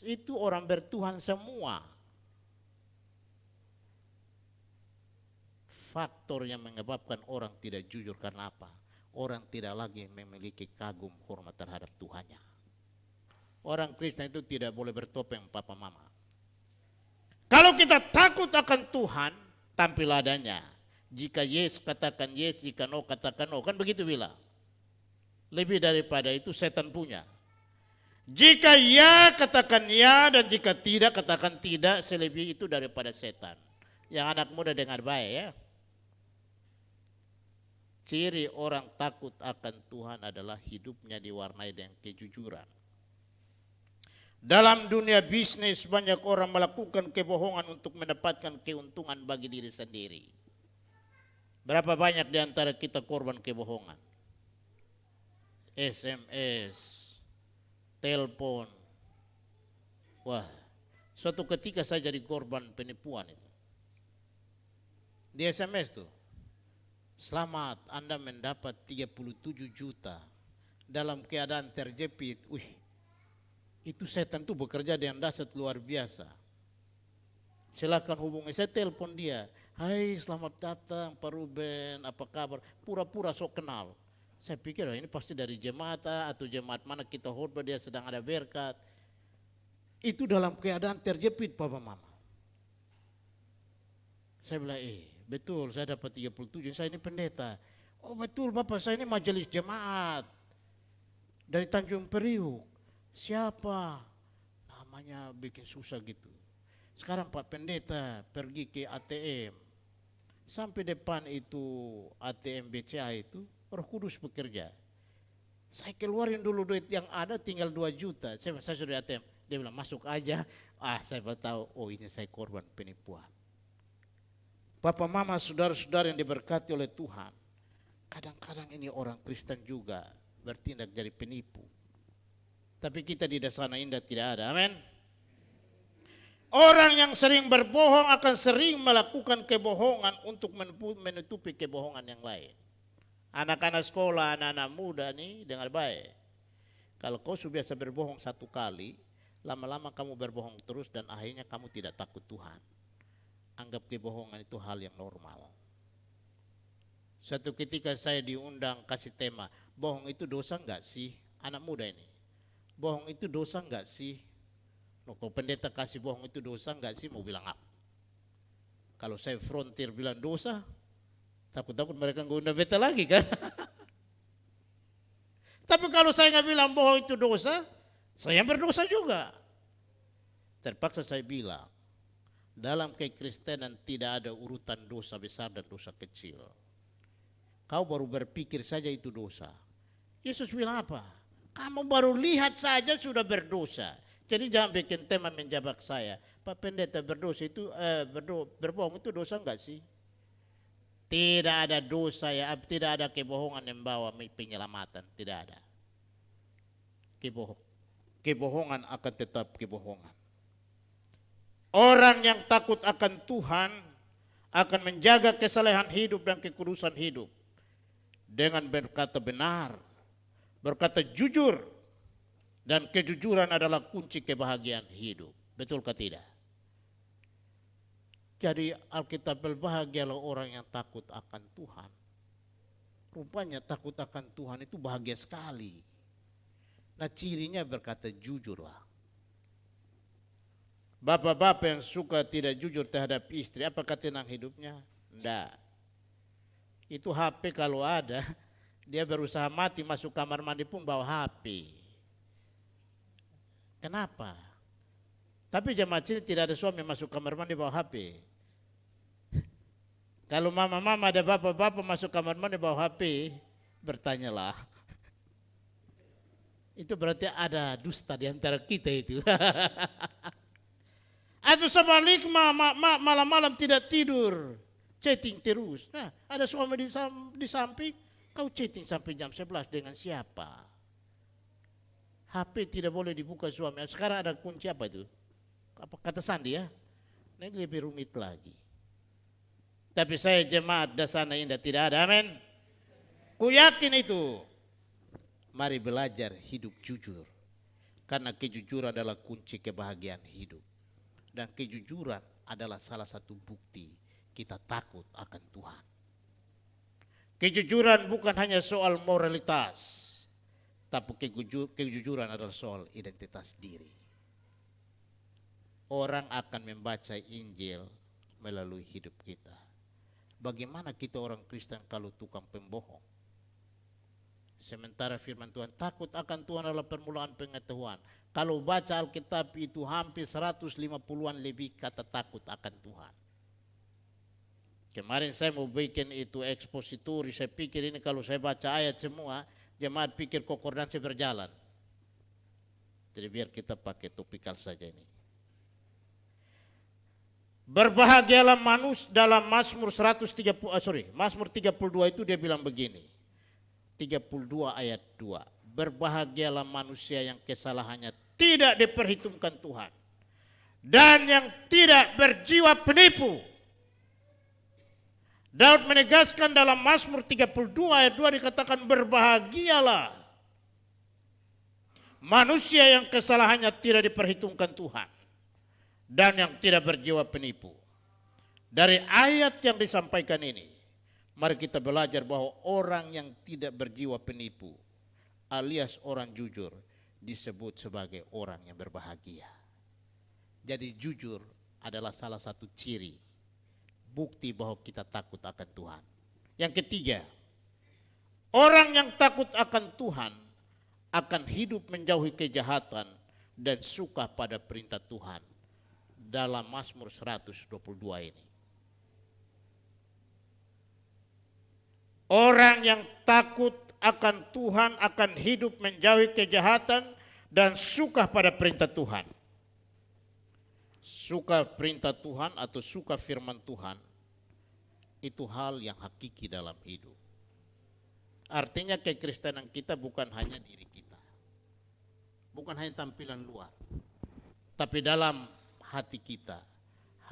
Itu orang bertuhan semua. Faktor yang menyebabkan orang tidak jujur karena apa? Orang tidak lagi memiliki kagum hormat terhadap Tuhannya. Orang Kristen itu tidak boleh bertopeng papa mama. Kalau kita takut akan Tuhan, tampil adanya. Jika yes katakan yes, jika no katakan no. Kan begitu bilang. Lebih daripada itu setan punya. Jika ya katakan ya, dan jika tidak katakan tidak, selebih itu daripada setan. Yang anak muda dengar baik ya. Ciri orang takut akan Tuhan adalah hidupnya diwarnai dengan kejujuran. Dalam dunia bisnis banyak orang melakukan kebohongan untuk mendapatkan keuntungan bagi diri sendiri. Berapa banyak di antara kita korban kebohongan? SMS, telepon. Wah, Suatu ketika saya jadi korban penipuan itu. Di SMS tuh, selamat Anda mendapat 37 juta dalam keadaan terjepit. Wih, itu setan tuh bekerja dengan dahsyat luar biasa. Silakan hubungi, saya telepon dia. Hai, selamat datang Pak Ruben, apa kabar? Pura-pura sok kenal. Saya pikir ini pasti dari jemaat atau jemaat mana kita khotbah dia sedang ada berkat. Itu dalam keadaan terjepit Papa Mama. Saya bilang, betul saya dapat 37, saya ini pendeta. Oh betul Bapak, saya ini majelis jemaat dari Tanjung Priuk. Siapa? Namanya bikin susah gitu. Sekarang Pak Pendeta pergi ke ATM. Sampai depan itu ATM BCA itu, Roh Kudus bekerja. Saya keluarin dulu duit yang ada tinggal 2 juta. Saya sudah ATM. Dia bilang masuk aja. Saya baru tahu, oh ini saya korban penipuan. Bapak mama saudara-saudara yang diberkati oleh Tuhan. Kadang-kadang ini orang Kristen juga bertindak jadi penipu. Tapi kita di Dasana Indah tidak ada. Amin. Orang yang sering berbohong akan sering melakukan kebohongan untuk menutupi kebohongan yang lain. Anak-anak sekolah, anak-anak muda nih dengar baik. Kalau kau sudah biasa berbohong 1 kali, lama-lama kamu berbohong terus dan akhirnya kamu tidak takut Tuhan. Anggap kebohongan itu hal yang normal. Suatu ketika saya diundang kasih tema, bohong itu dosa enggak sih? Anak muda ini. Bohong itu dosa enggak sih? Kalau pendeta kasih bohong itu dosa enggak sih? Mau bilang apa? Kalau saya frontir bilang dosa, takut-takut mereka nggak undang beta lagi kan? Tapi kalau saya nggak bilang bohong itu dosa, saya berdosa juga. Terpaksa saya bilang, dalam kekristenan tidak ada urutan dosa besar dan dosa kecil. Kau baru berpikir saja itu dosa. Yesus bilang apa? Kamu baru lihat saja sudah berdosa. Jadi jangan bikin tema menjebak saya. Pak Pendeta berdosa itu berbohong itu dosa enggak sih? Tidak ada dosa ya, tidak ada kebohongan yang membawa penyelamatan, tidak ada. Kebohongan akan tetap kebohongan. Orang yang takut akan Tuhan akan menjaga kesalehan hidup dan kekudusan hidup dengan berkata benar, berkata jujur, dan kejujuran adalah kunci kebahagiaan hidup. Betulkah tidak? Jadi Alkitab berbahagialah orang yang takut akan Tuhan. Rupanya takut akan Tuhan itu bahagia sekali. Nah cirinya berkata jujurlah. Bapak-bapak yang suka tidak jujur terhadap istri, apakah tenang hidupnya? Enggak. Itu HP kalau ada, dia berusaha mati masuk kamar mandi pun bawa HP. Kenapa? Tapi jemaat sini tidak ada suami masuk kamar mandi bawa HP. Kalau mama-mama ada bapak-bapak masuk kamar mandi bawa HP, bertanyalah. Itu berarti ada dusta di antara kita itu. Atau sebalik malam-malam tidak tidur, chatting terus. Nah, ada suami di samping, kau chatting sampai jam 11 dengan siapa? HP tidak boleh dibuka suami. Sekarang ada kunci apa itu? Apa kata sandi ya? Ini lebih rumit lagi. Tapi saya jemaat Dasana Indah tidak ada, amin. Ku yakin itu. Mari belajar hidup jujur. Karena kejujuran adalah kunci kebahagiaan hidup. Dan kejujuran adalah salah satu bukti kita takut akan Tuhan. Kejujuran bukan hanya soal moralitas. Tapi kejujuran adalah soal identitas diri. Orang akan membaca Injil melalui hidup kita. Bagaimana kita orang Kristen kalau tukang pembohong? Sementara firman Tuhan, takut akan Tuhan adalah permulaan pengetahuan. Kalau baca Alkitab itu hampir 150-an lebih kata takut akan Tuhan. Kemarin saya mau bikin itu ekspositori, saya pikir ini kalau saya baca ayat semua, jemaat pikir konkordansi berjalan. Jadi biar kita pakai topikal saja ini. Berbahagialah manusia dalam Mazmur 32 itu dia bilang begini. 32 ayat 2. Berbahagialah manusia yang kesalahannya tidak diperhitungkan Tuhan dan yang tidak berjiwa penipu. Daud menegaskan dalam Mazmur 32 ayat 2 dikatakan, berbahagialah manusia yang kesalahannya tidak diperhitungkan Tuhan dan yang tidak berjiwa penipu. Dari ayat yang disampaikan ini, mari kita belajar bahwa orang yang tidak berjiwa penipu alias orang jujur disebut sebagai orang yang berbahagia. Jadi jujur adalah salah satu ciri, bukti bahwa kita takut akan Tuhan. Yang ketiga, orang yang takut akan Tuhan akan hidup menjauhi kejahatan dan suka pada perintah Tuhan. Dalam Mazmur 122 ini. Orang yang takut akan Tuhan akan hidup menjauhi kejahatan dan suka pada perintah Tuhan. Suka perintah Tuhan atau suka firman Tuhan itu hal yang hakiki dalam hidup. Artinya kekristenan kita bukan hanya diri kita. Bukan hanya tampilan luar. Tapi dalam hati kita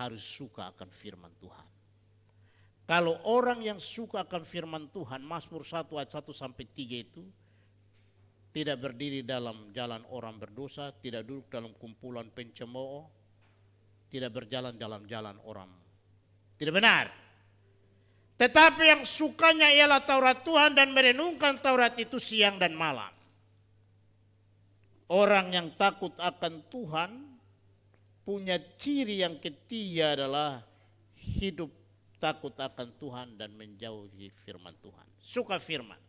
harus suka akan firman Tuhan. Kalau orang yang suka akan firman Tuhan, Mazmur 1 ayat 1 sampai 3 itu tidak berdiri dalam jalan orang berdosa, tidak duduk dalam kumpulan pencemooh, tidak berjalan dalam jalan orang tidak benar. Tetapi yang sukanya ialah Taurat Tuhan dan merenungkan Taurat itu siang dan malam. Orang yang takut akan Tuhan punya ciri yang ketiga adalah hidup takut akan Tuhan dan menjauhi firman Tuhan. Suka firman.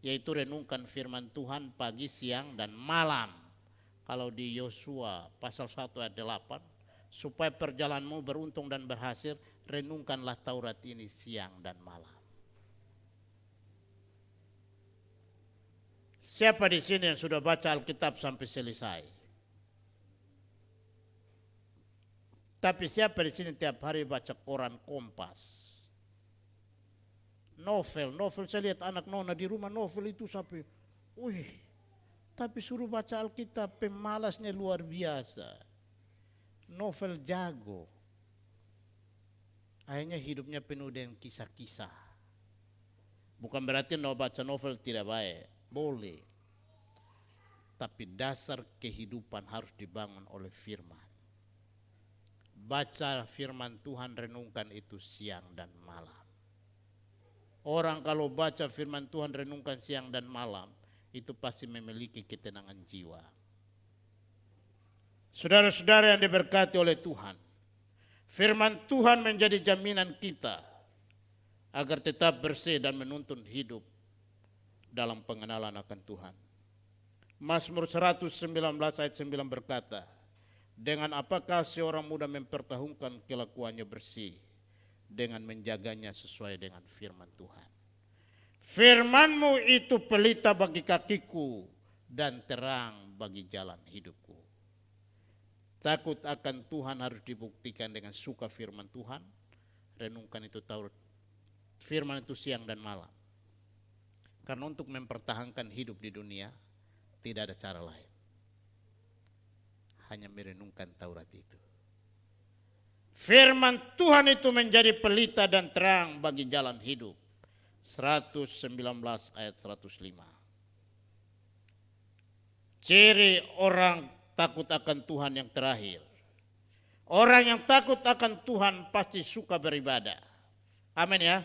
Yaitu renungkan firman Tuhan pagi, siang, dan malam. Kalau di Yosua pasal 1 ayat 8, supaya perjalananmu beruntung dan berhasil, renungkanlah Taurat ini siang dan malam. Siapa di sini yang sudah baca Alkitab sampai selesai? Tapi siapa di sini tiap hari baca koran Kompas? Novel saya lihat anak nona di rumah novel itu sampai, tapi suruh baca Alkitab pemalasnya luar biasa. Novel jago. Akhirnya hidupnya penuh dengan kisah-kisah. Bukan berarti baca novel tidak baik, boleh. Tapi dasar kehidupan harus dibangun oleh firman. Baca firman Tuhan, renungkan itu siang dan malam. Orang kalau baca firman Tuhan, renungkan siang dan malam, itu pasti memiliki ketenangan jiwa. Saudara-saudara yang diberkati oleh Tuhan, firman Tuhan menjadi jaminan kita agar tetap bersih dan menuntun hidup dalam pengenalan akan Tuhan. Mazmur 119 ayat 9 berkata, dengan apakah seorang muda mempertahankan kelakuannya bersih dengan menjaganya sesuai dengan firman Tuhan. Firman-Mu itu pelita bagi kakiku dan terang bagi jalan hidupku. Takut akan Tuhan harus dibuktikan dengan suka firman Tuhan. Renungkan itu Taurat. Firman itu siang dan malam. Karena untuk mempertahankan hidup di dunia tidak ada cara lain. Hanya merenungkan Taurat itu. Firman Tuhan itu menjadi pelita dan terang bagi jalan hidup. 119 ayat 105. Ciri orang takut akan Tuhan yang terakhir. Orang yang takut akan Tuhan pasti suka beribadah. Amin ya.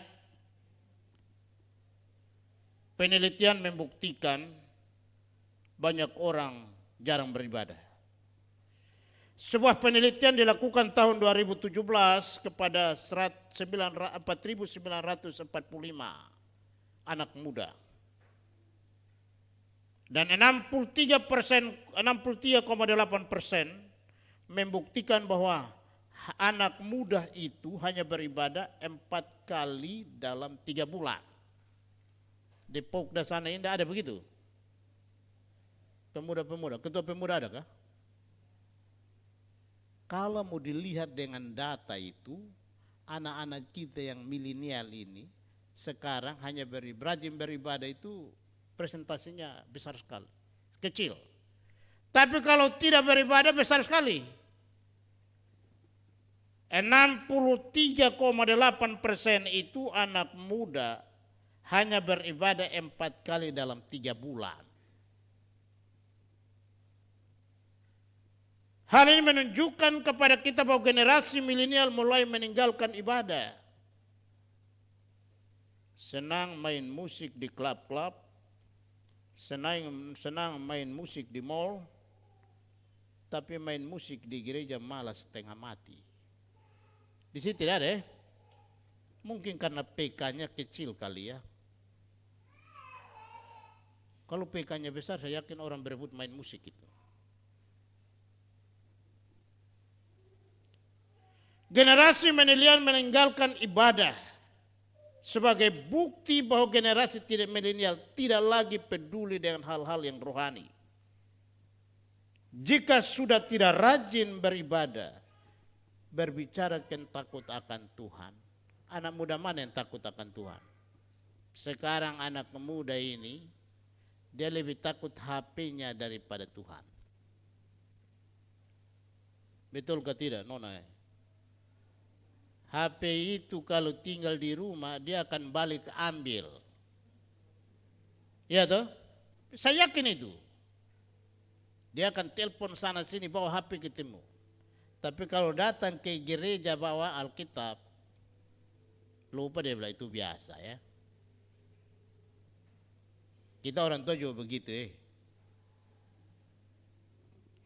Penelitian membuktikan banyak orang jarang beribadah. Sebuah penelitian dilakukan tahun 2017 kepada 4.945 anak muda. Dan 63,8% membuktikan bahwa anak muda itu hanya beribadah 4 kali dalam 3 bulan. Di Pokda sana ini ada begitu? Pemuda-pemuda, ketua pemuda ada kah? Kalau mau dilihat dengan data itu, anak-anak kita yang milenial ini sekarang hanya rajin beribadah itu presentasinya besar sekali, kecil. Tapi kalau tidak beribadah besar sekali. 63,8% itu anak muda hanya beribadah 4 kali dalam 3 bulan. Hal ini menunjukkan kepada kita bahwa generasi milenial mulai meninggalkan ibadah. Senang main musik di klub-klub, senang main musik di mall, tapi main musik di gereja malas setengah mati. Di situ tidak ada. Mungkin karena PK-nya kecil kali ya. Kalau PK-nya besar, saya yakin orang berebut main musik itu. Generasi milenial meninggalkan ibadah sebagai bukti bahwa generasi tidak milenial tidak lagi peduli dengan hal-hal yang rohani. Jika sudah tidak rajin beribadah, berbicara takut akan Tuhan. Anak muda mana yang takut akan Tuhan? Sekarang anak muda ini, dia lebih takut HP-nya daripada Tuhan. Betul ke tidak, Nona? HP itu kalau tinggal di rumah, dia akan balik ambil. Ya toh? Saya yakin itu. Dia akan telepon sana sini bawa HP ketemu. Tapi kalau datang ke gereja bawa Alkitab, lupa dia bilang itu biasa ya. Kita orang tua juga begitu.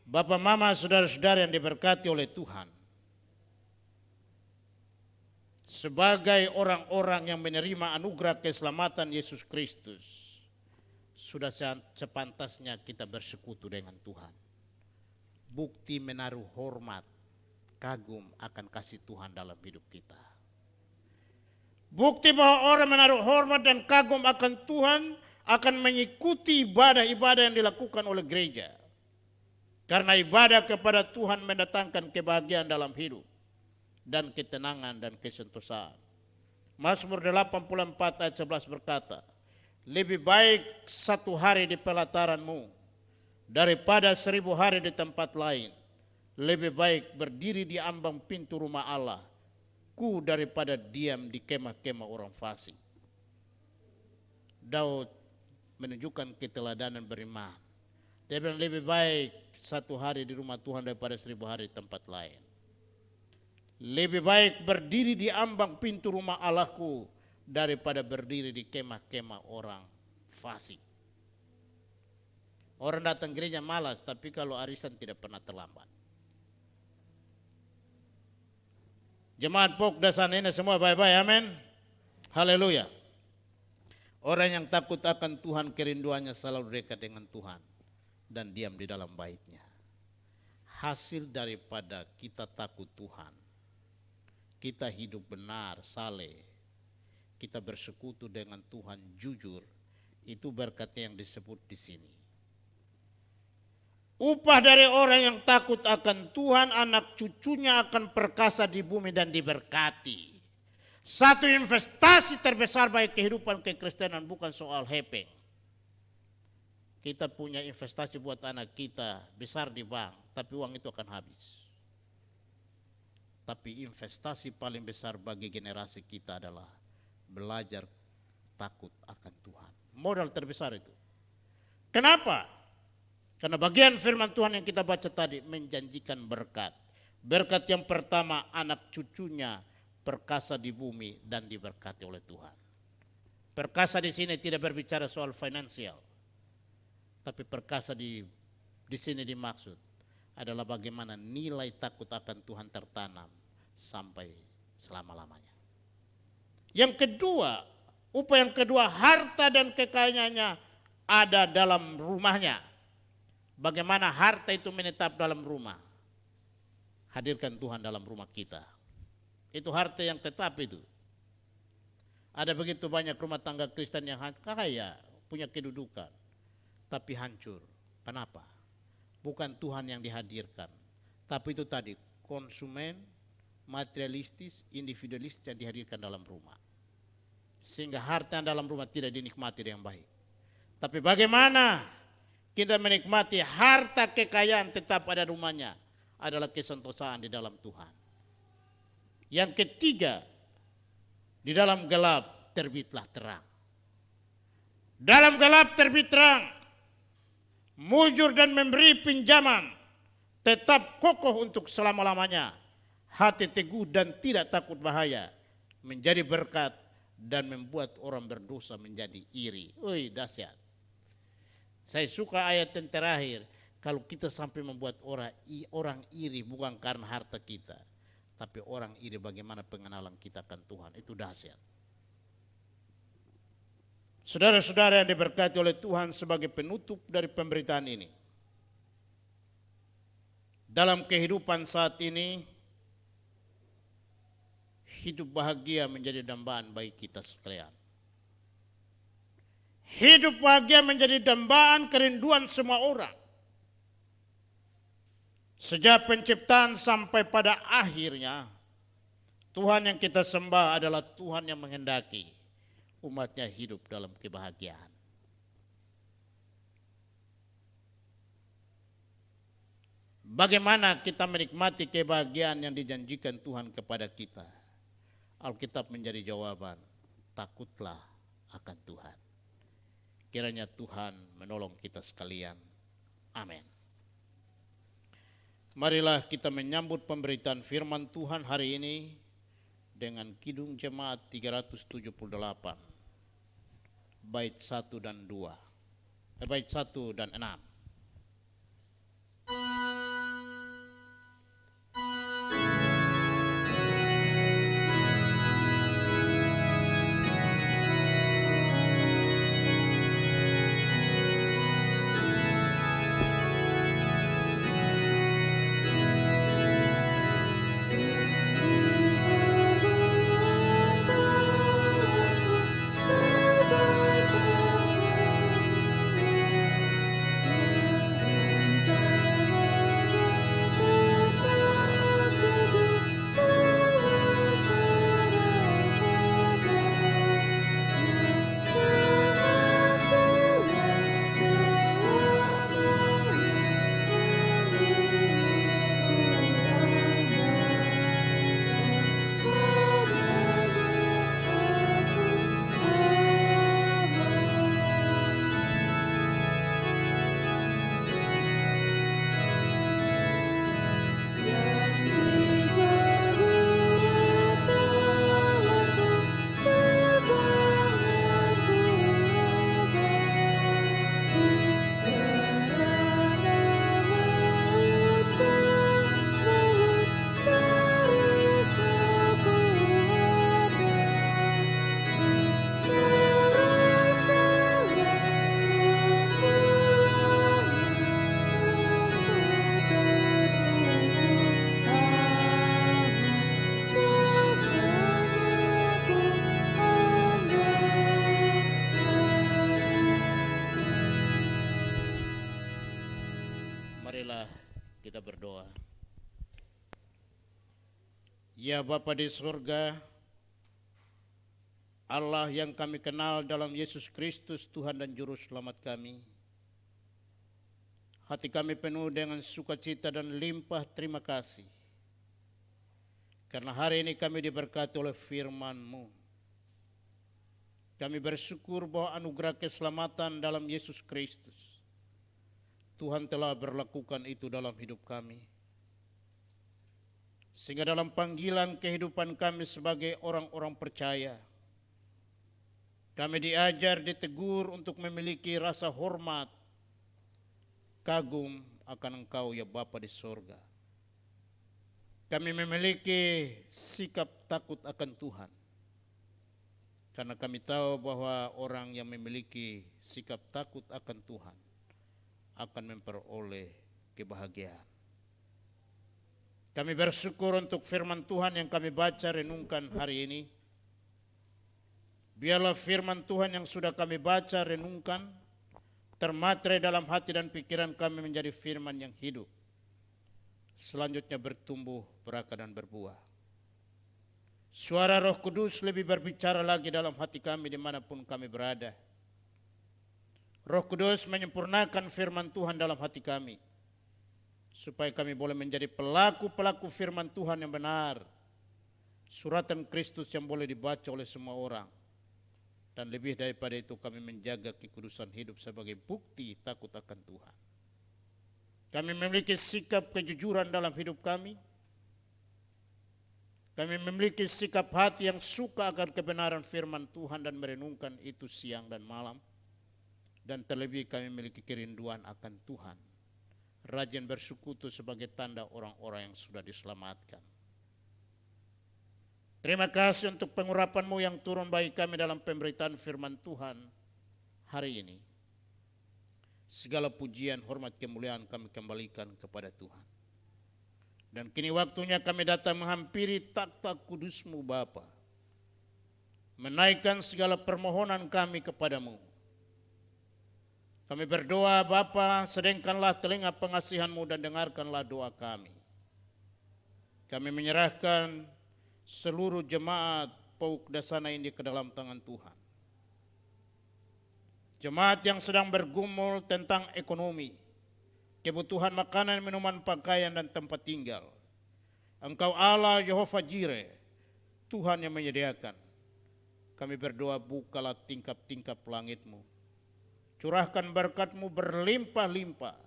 Bapak, mama, saudara-saudara yang diberkati oleh Tuhan. Sebagai orang-orang yang menerima anugerah keselamatan Yesus Kristus, sudah sepantasnya kita bersekutu dengan Tuhan. Bukti menaruh hormat, kagum akan kasih Tuhan dalam hidup kita. Bukti bahwa orang menaruh hormat dan kagum akan Tuhan akan mengikuti ibadah-ibadah yang dilakukan oleh gereja. Karena ibadah kepada Tuhan mendatangkan kebahagiaan dalam hidup dan ketenangan dan kesentosaan. Mazmur 84 ayat 11 berkata, lebih baik 1 hari di pelataranmu daripada 1000 hari di tempat lain. Lebih baik berdiri di ambang pintu rumah Allah ku daripada diam di kemah-kemah orang fasik. Daud menunjukkan keteladanan beriman. Dia bilang lebih baik 1 hari di rumah Tuhan daripada 1000 hari di tempat lain. Lebih baik berdiri di ambang pintu rumah Allahku daripada berdiri di kemah-kemah orang fasik. Orang datang gereja malas, tapi kalau arisan tidak pernah terlambat. Jemaat Pokda sana ini semua bye-bye, amin. Haleluya. Orang yang takut akan Tuhan, kerinduannya selalu dekat dengan Tuhan dan diam di dalam baitnya. Hasil daripada kita takut Tuhan, kita hidup benar, saleh, kita bersekutu dengan Tuhan jujur, itu berkatnya yang disebut di sini. Upah dari orang yang takut akan Tuhan, anak cucunya akan perkasa di bumi dan diberkati. Satu investasi terbesar bagi kehidupan kekristenan bukan soal hepeng. Kita punya investasi buat anak kita besar di bank, tapi uang itu akan habis. Tapi investasi paling besar bagi generasi kita adalah belajar takut akan Tuhan. Modal terbesar itu. Kenapa? Karena bagian firman Tuhan yang kita baca tadi menjanjikan berkat. Berkat yang pertama, anak cucunya perkasa di bumi dan diberkati oleh Tuhan. Perkasa di sini tidak berbicara soal finansial. Tapi perkasa di sini dimaksud adalah bagaimana nilai takut akan Tuhan tertanam sampai selama-lamanya. Yang kedua, upah yang kedua, harta dan kekayaannya ada dalam rumahnya. Bagaimana harta itu menetap dalam rumah? Hadirkan Tuhan dalam rumah kita. Itu harta yang tetap itu. Ada begitu banyak rumah tangga Kristen yang kaya, punya kedudukan, tapi hancur. Kenapa? Bukan Tuhan yang dihadirkan, tapi itu tadi konsumen, materialistis, individualis yang dihadirkan dalam rumah. Sehingga harta yang dalam rumah tidak dinikmati dengan baik. Tapi bagaimana kita menikmati harta kekayaan tetap ada rumahnya? Adalah kesentosaan di dalam Tuhan. Yang ketiga, di dalam gelap terbitlah terang. Dalam gelap terbit terang, mujur dan memberi pinjaman, tetap kokoh untuk selama-lamanya, hati teguh dan tidak takut bahaya, menjadi berkat dan membuat orang berdosa menjadi iri. Oi, dahsyat. Saya suka ayat yang terakhir, kalau kita sampai membuat orang iri bukan karena harta kita, tapi orang iri bagaimana pengenalan kita akan Tuhan, itu dahsyat. Saudara-saudara yang diberkati oleh Tuhan, sebagai penutup dari pemberitaan ini, dalam kehidupan saat ini, hidup bahagia menjadi dambaan bagi kita sekalian. Hidup bahagia menjadi dambaan kerinduan semua orang. Sejak penciptaan sampai pada akhirnya, Tuhan yang kita sembah adalah Tuhan yang menghendaki umatnya hidup dalam kebahagiaan. Bagaimana kita menikmati kebahagiaan yang dijanjikan Tuhan kepada kita? Alkitab menjadi jawaban, takutlah akan Tuhan. Kiranya Tuhan menolong kita sekalian. Amin. Marilah kita menyambut pemberitaan firman Tuhan hari ini dengan Kidung Jemaat 378, bait 1 dan 2, bait 1 dan 6. Marilah kita berdoa. Ya Bapa di surga, Allah yang kami kenal dalam Yesus Kristus Tuhan dan Juru Selamat kami, hati kami penuh dengan sukacita dan limpah terima kasih, karena hari ini kami diberkati oleh firman-Mu. Kami bersyukur bahwa anugerah keselamatan dalam Yesus Kristus, Tuhan telah berlakukan itu dalam hidup kami. Sehingga dalam panggilan kehidupan kami sebagai orang-orang percaya, kami diajar, ditegur untuk memiliki rasa hormat, kagum akan Engkau ya Bapa di sorga. Kami memiliki sikap takut akan Tuhan, karena kami tahu bahwa orang yang memiliki sikap takut akan Tuhan akan memperoleh kebahagiaan. Kami bersyukur untuk firman Tuhan yang kami baca renungkan hari ini. Biarlah firman Tuhan yang sudah kami baca renungkan termaterai dalam hati dan pikiran kami menjadi firman yang hidup, selanjutnya bertumbuh, berakar dan berbuah. Suara Roh Kudus lebih berbicara lagi dalam hati kami dimanapun kami berada. Roh Kudus menyempurnakan firman Tuhan dalam hati kami, supaya kami boleh menjadi pelaku-pelaku firman Tuhan yang benar, suratan Kristus yang boleh dibaca oleh semua orang. Dan lebih daripada itu kami menjaga kekudusan hidup sebagai bukti takut akan Tuhan. Kami memiliki sikap kejujuran dalam hidup kami. Kami memiliki sikap hati yang suka akan kebenaran firman Tuhan dan merenungkan itu siang dan malam. Dan terlebih kami memiliki kerinduan akan Tuhan. Rajin bersekutu sebagai tanda orang-orang yang sudah diselamatkan. Terima kasih untuk pengurapan-Mu yang turun bagi kami dalam pemberitaan firman Tuhan hari ini. Segala pujian, hormat, kemuliaan kami kembalikan kepada Tuhan. Dan kini waktunya kami datang menghampiri takhta kudus-Mu Bapa. Menaikkan segala permohonan kami kepadamu. Kami berdoa Bapa, sedengkanlah telinga pengasihan-Mu dan dengarkanlah doa kami. Kami menyerahkan seluruh jemaat Pauk Dasana ini ke dalam tangan Tuhan. Jemaat yang sedang bergumul tentang ekonomi, kebutuhan makanan, minuman, pakaian, dan tempat tinggal. Engkau Allah Yehova Jireh, Tuhan yang menyediakan. Kami berdoa bukalah tingkap-tingkap langit-Mu. Curahkan berkat-Mu berlimpah-limpah,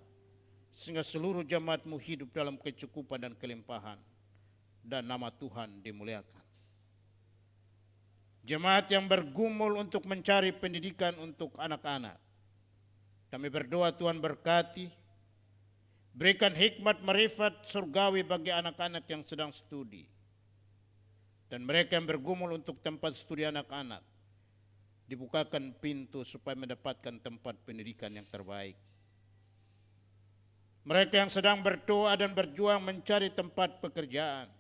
sehingga seluruh jemaat-Mu hidup dalam kecukupan dan kelimpahan. Dan nama Tuhan dimuliakan. Jemaat yang bergumul untuk mencari pendidikan untuk anak-anak. Kami berdoa Tuhan berkati, berikan hikmat marifat surgawi bagi anak-anak yang sedang studi. Dan mereka yang bergumul untuk tempat studi anak-anak, dibukakan pintu supaya mendapatkan tempat pendidikan yang terbaik. Mereka yang sedang berdoa dan berjuang mencari tempat pekerjaan,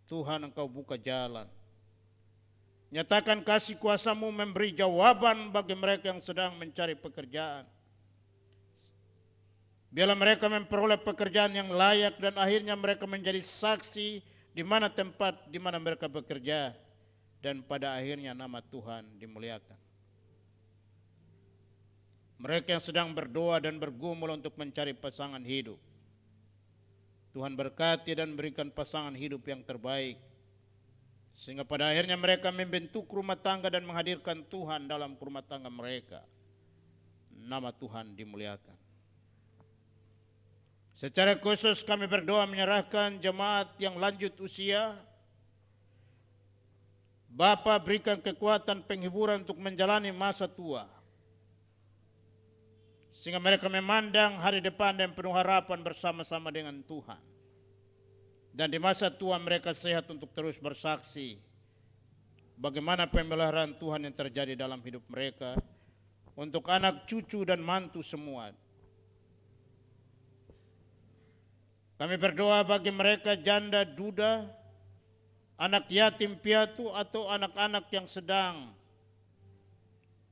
Tuhan Engkau buka jalan. Nyatakan kasih kuasa-Mu memberi jawaban bagi mereka yang sedang mencari pekerjaan. Biarlah mereka memperoleh pekerjaan yang layak dan akhirnya mereka menjadi saksi di mana tempat di mana mereka bekerja. Dan pada akhirnya nama Tuhan dimuliakan. Mereka yang sedang berdoa dan bergumul untuk mencari pasangan hidup, Tuhan berkati dan berikan pasangan hidup yang terbaik. Sehingga pada akhirnya mereka membentuk rumah tangga dan menghadirkan Tuhan dalam rumah tangga mereka. Nama Tuhan dimuliakan. Secara khusus kami berdoa menyerahkan jemaat yang lanjut usia. Bapa berikan kekuatan penghiburan untuk menjalani masa tua. Sehingga mereka memandang hari depan dan penuh harapan bersama-sama dengan Tuhan. Dan di masa tua mereka sehat untuk terus bersaksi bagaimana pemeliharaan Tuhan yang terjadi dalam hidup mereka untuk anak, cucu, dan mantu semua. Kami berdoa bagi mereka janda, duda, anak yatim piatu, atau anak-anak yang sedang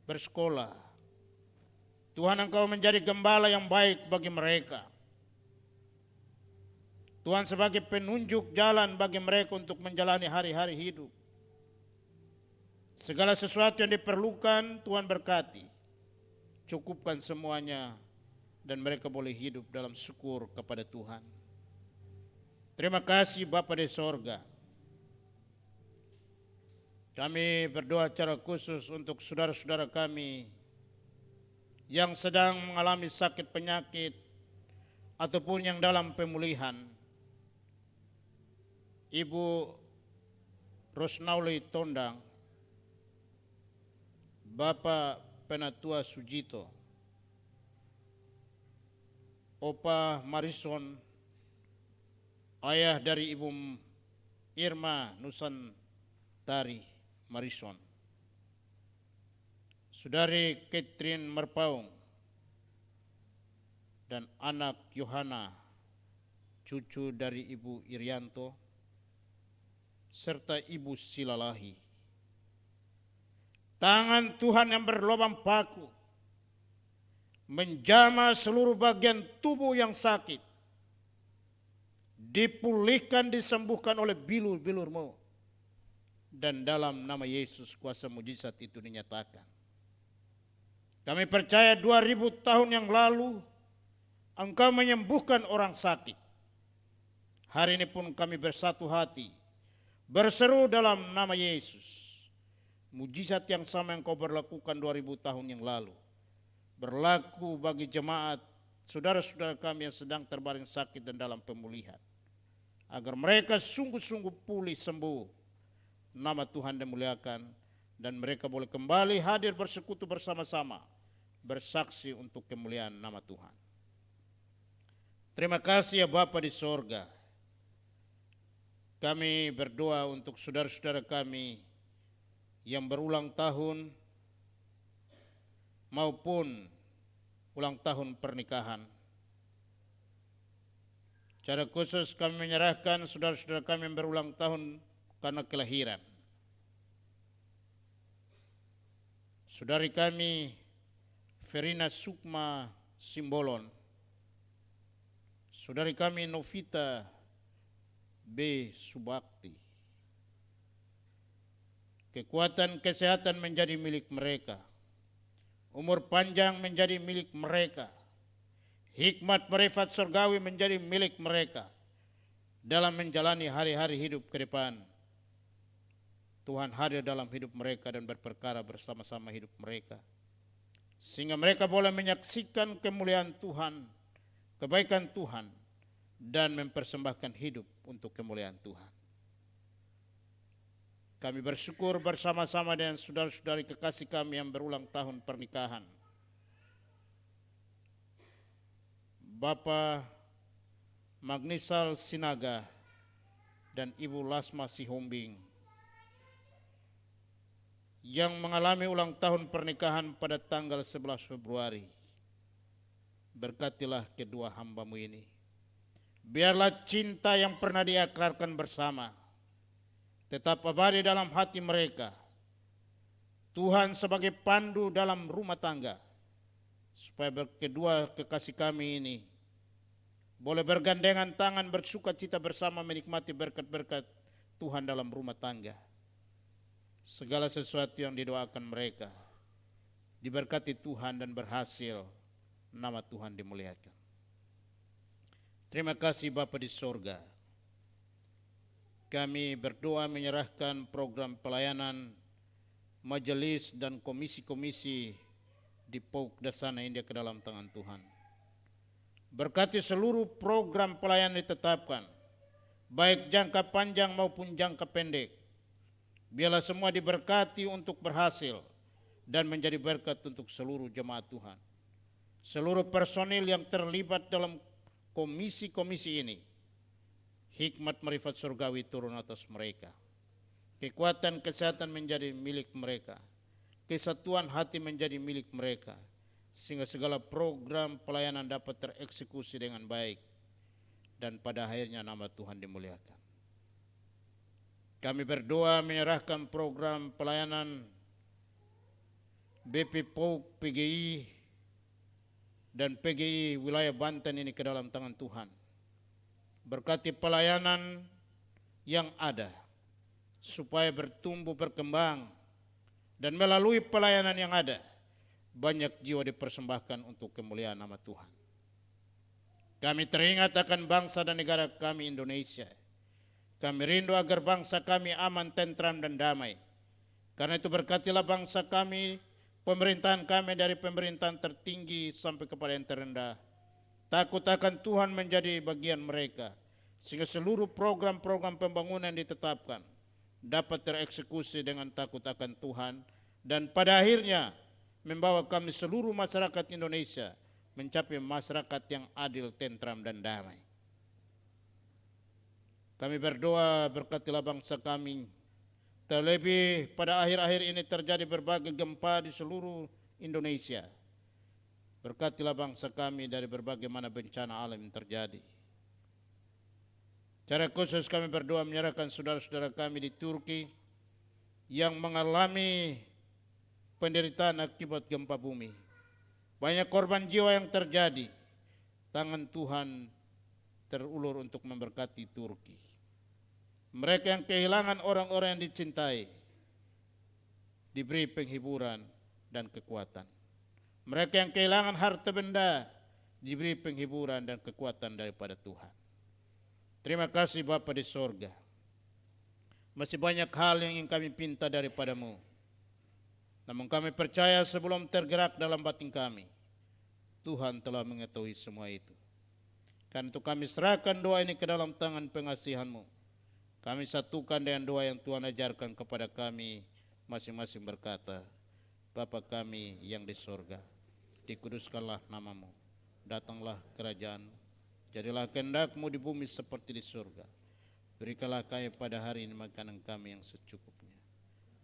bersekolah. Tuhan Engkau menjadi gembala yang baik bagi mereka. Tuhan sebagai penunjuk jalan bagi mereka untuk menjalani hari-hari hidup. Segala sesuatu yang diperlukan Tuhan berkati. Cukupkan semuanya dan mereka boleh hidup dalam syukur kepada Tuhan. Terima kasih Bapa di sorga. Kami berdoa secara khusus untuk saudara-saudara kami yang sedang mengalami sakit penyakit ataupun yang dalam pemulihan. Ibu Rosnauli Tondang, Bapak Penatua Sujito, Opa Marison, ayah dari Ibu Irma Nusantari Marison, Saudari Catherine Merpaung, dan anak Yohana, cucu dari Ibu Irianto, serta Ibu Silalahi. Tangan Tuhan yang berlubang paku menjamah seluruh bagian tubuh yang sakit, dipulihkan, disembuhkan oleh bilur-bilur-Mu. Dan dalam nama Yesus kuasa mujizat itu dinyatakan. Kami percaya 2000 tahun yang lalu Engkau menyembuhkan orang sakit. Hari ini pun kami bersatu hati berseru dalam nama Yesus. Mujizat yang sama yang kau berlakukan 2000 tahun yang lalu berlaku bagi jemaat saudara-saudara kami yang sedang terbaring sakit dan dalam pemulihan, agar mereka sungguh-sungguh pulih sembuh, nama Tuhan dimuliakan, dan mereka boleh kembali hadir bersekutu bersama-sama, bersaksi untuk kemuliaan nama Tuhan. Terima kasih ya Bapa di sorga. Kami berdoa untuk saudara-saudara kami yang berulang tahun maupun ulang tahun pernikahan. Secara khusus kami menyerahkan saudara-saudara kami yang berulang tahun karena kelahiran. Saudari kami Verina Sukma Simbolon, saudari kami Novita B. Subakti. Kekuatan kesehatan menjadi milik mereka, umur panjang menjadi milik mereka, hikmat marifat surgawi menjadi milik mereka dalam menjalani hari-hari hidup ke depan. Tuhan hadir dalam hidup mereka dan berperkara bersama-sama hidup mereka, sehingga mereka boleh menyaksikan kemuliaan Tuhan, kebaikan Tuhan, dan mempersembahkan hidup untuk kemuliaan Tuhan. Kami bersyukur bersama-sama dengan saudara-saudari kekasih kami yang berulang tahun pernikahan. Bapak Magnisal Sinaga dan Ibu Lasma Sihombing yang mengalami ulang tahun pernikahan pada tanggal 11 Februari. Berkatilah kedua hamba-Mu ini. Biarlah cinta yang pernah diakrarkan bersama tetap abadi dalam hati mereka. Tuhan sebagai pandu dalam rumah tangga, supaya kedua kekasih kami ini boleh bergandengan tangan bersuka cita bersama menikmati berkat-berkat Tuhan dalam rumah tangga. Segala sesuatu yang didoakan mereka diberkati Tuhan dan berhasil, nama Tuhan dimuliakan. Terima kasih Bapa di sorga. Kami berdoa menyerahkan program pelayanan majelis dan komisi-komisi di PAUK Dasana India ke dalam tangan Tuhan. Berkati seluruh program pelayanan ditetapkan, baik jangka panjang maupun jangka pendek. Biarlah semua diberkati untuk berhasil dan menjadi berkat untuk seluruh jemaat Tuhan. Seluruh personil yang terlibat dalam komisi-komisi ini, hikmat marifat surgawi turun atas mereka. Kekuatan kesehatan menjadi milik mereka. Kesatuan hati menjadi milik mereka. Sehingga segala program pelayanan dapat tereksekusi dengan baik. Dan pada akhirnya nama Tuhan dimuliakan. Kami berdoa menyerahkan program pelayanan BP PAUK PGI dan PGI wilayah Banten ini ke dalam tangan Tuhan. Berkati pelayanan yang ada, supaya bertumbuh berkembang, dan melalui pelayanan yang ada, banyak jiwa dipersembahkan untuk kemuliaan nama Tuhan. Kami teringat akan bangsa dan negara kami Indonesia. Kami rindu agar bangsa kami aman, tentram, dan damai. Karena itu berkatilah bangsa kami, pemerintahan kami dari pemerintahan tertinggi sampai kepada yang terendah. Takut akan Tuhan menjadi bagian mereka, sehingga seluruh program-program pembangunan ditetapkan dapat tereksekusi dengan takut akan Tuhan, dan pada akhirnya membawa kami seluruh masyarakat Indonesia mencapai masyarakat yang adil, tentram, dan damai. Kami berdoa berkatilah bangsa kami, terlebih pada akhir-akhir ini terjadi berbagai gempa di seluruh Indonesia. Berkatilah bangsa kami dari berbagai mana bencana alam yang terjadi. Secara khusus kami berdoa menyerahkan saudara-saudara kami di Turki yang mengalami penderitaan akibat gempa bumi. Banyak korban jiwa yang terjadi. Tangan Tuhan terulur untuk memberkati Turki. Mereka yang kehilangan orang-orang yang dicintai diberi penghiburan dan kekuatan. Mereka yang kehilangan harta benda diberi penghiburan dan kekuatan daripada Tuhan. Terima kasih Bapa di sorga. Masih banyak hal yang ingin kami pinta daripadamu. Namun kami percaya sebelum tergerak dalam batin kami, Tuhan telah mengetahui semua itu. Karena itu kami serahkan doa ini ke dalam tangan pengasihan-Mu. Kami satukan dengan doa yang Tuhan ajarkan kepada kami masing-masing berkata, Bapa kami yang di sorga, dikuduskanlah nama-Mu, datanglah kerajaan-Mu, jadilah kehendak-Mu di bumi seperti di surga. Berikanlah kami pada hari ini makanan kami yang secukupnya,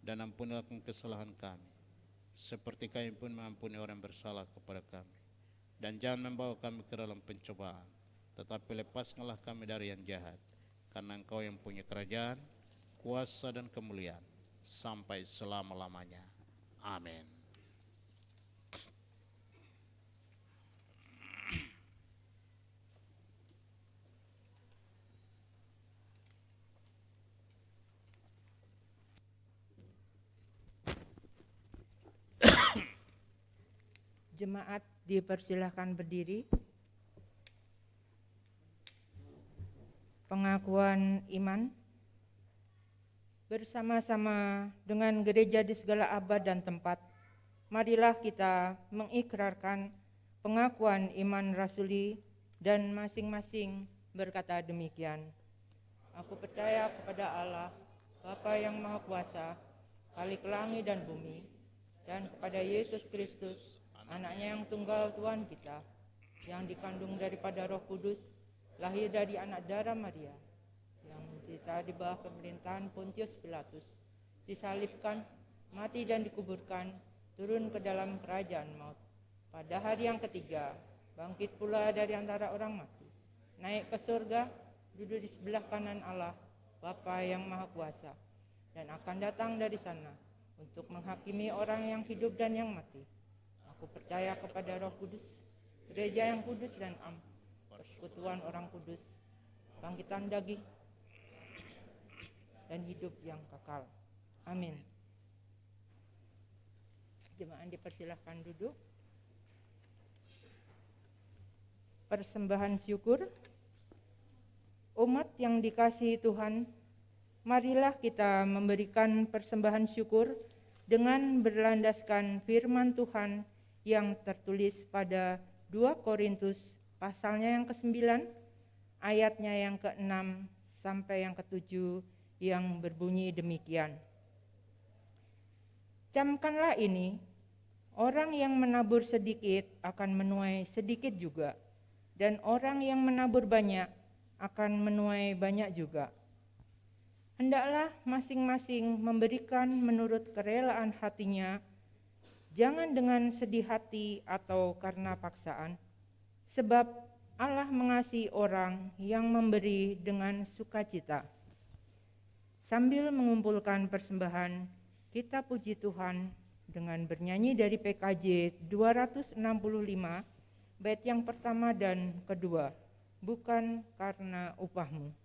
dan ampunilah kesalahan kami, seperti kami pun mengampuni orang yang bersalah kepada kami. Dan jangan membawa kami ke dalam pencobaan, tetapi lepaskanlah kami dari yang jahat, karena Engkau yang punya kerajaan, kuasa dan kemuliaan, sampai selama-lamanya. Amin. Jemaat dipersilahkan berdiri. Pengakuan iman. Bersama-sama dengan gereja di segala abad dan tempat, marilah kita mengikrarkan pengakuan iman rasuli dan masing-masing berkata demikian. Aku percaya kepada Allah, Bapa yang Maha Kuasa, Khalik langit dan bumi, dan kepada Yesus Kristus, Anaknya yang tunggal Tuhan kita, yang dikandung daripada Roh Kudus, lahir dari anak darah Maria, yang menderita di bawah pemerintahan Pontius Pilatus, disalibkan, mati dan dikuburkan, turun ke dalam kerajaan maut. Pada hari yang ketiga, bangkit pula dari antara orang mati, naik ke surga, duduk di sebelah kanan Allah, Bapa yang Maha Kuasa, dan akan datang dari sana untuk menghakimi orang yang hidup dan yang mati. Aku percaya kepada Roh Kudus, gereja yang kudus dan persekutuan orang kudus, bangkitan daging, dan hidup yang kekal. Amin. Jemaat dipersilahkan duduk. Persembahan syukur. Umat yang dikasihi Tuhan, marilah kita memberikan persembahan syukur dengan berlandaskan firman Tuhan yang tertulis pada 2 Korintus pasalnya yang ke-9, ayatnya yang ke-6 sampai yang ke-7 yang berbunyi demikian. Camkanlah ini, orang yang menabur sedikit akan menuai sedikit juga, dan orang yang menabur banyak akan menuai banyak juga. Hendaklah masing-masing memberikan menurut kerelaan hatinya, jangan dengan sedih hati atau karena paksaan, sebab Allah mengasihi orang yang memberi dengan sukacita. Sambil mengumpulkan persembahan, kita puji Tuhan dengan bernyanyi dari PKJ 265, bait yang pertama dan kedua, bukan karena upahmu. Bukan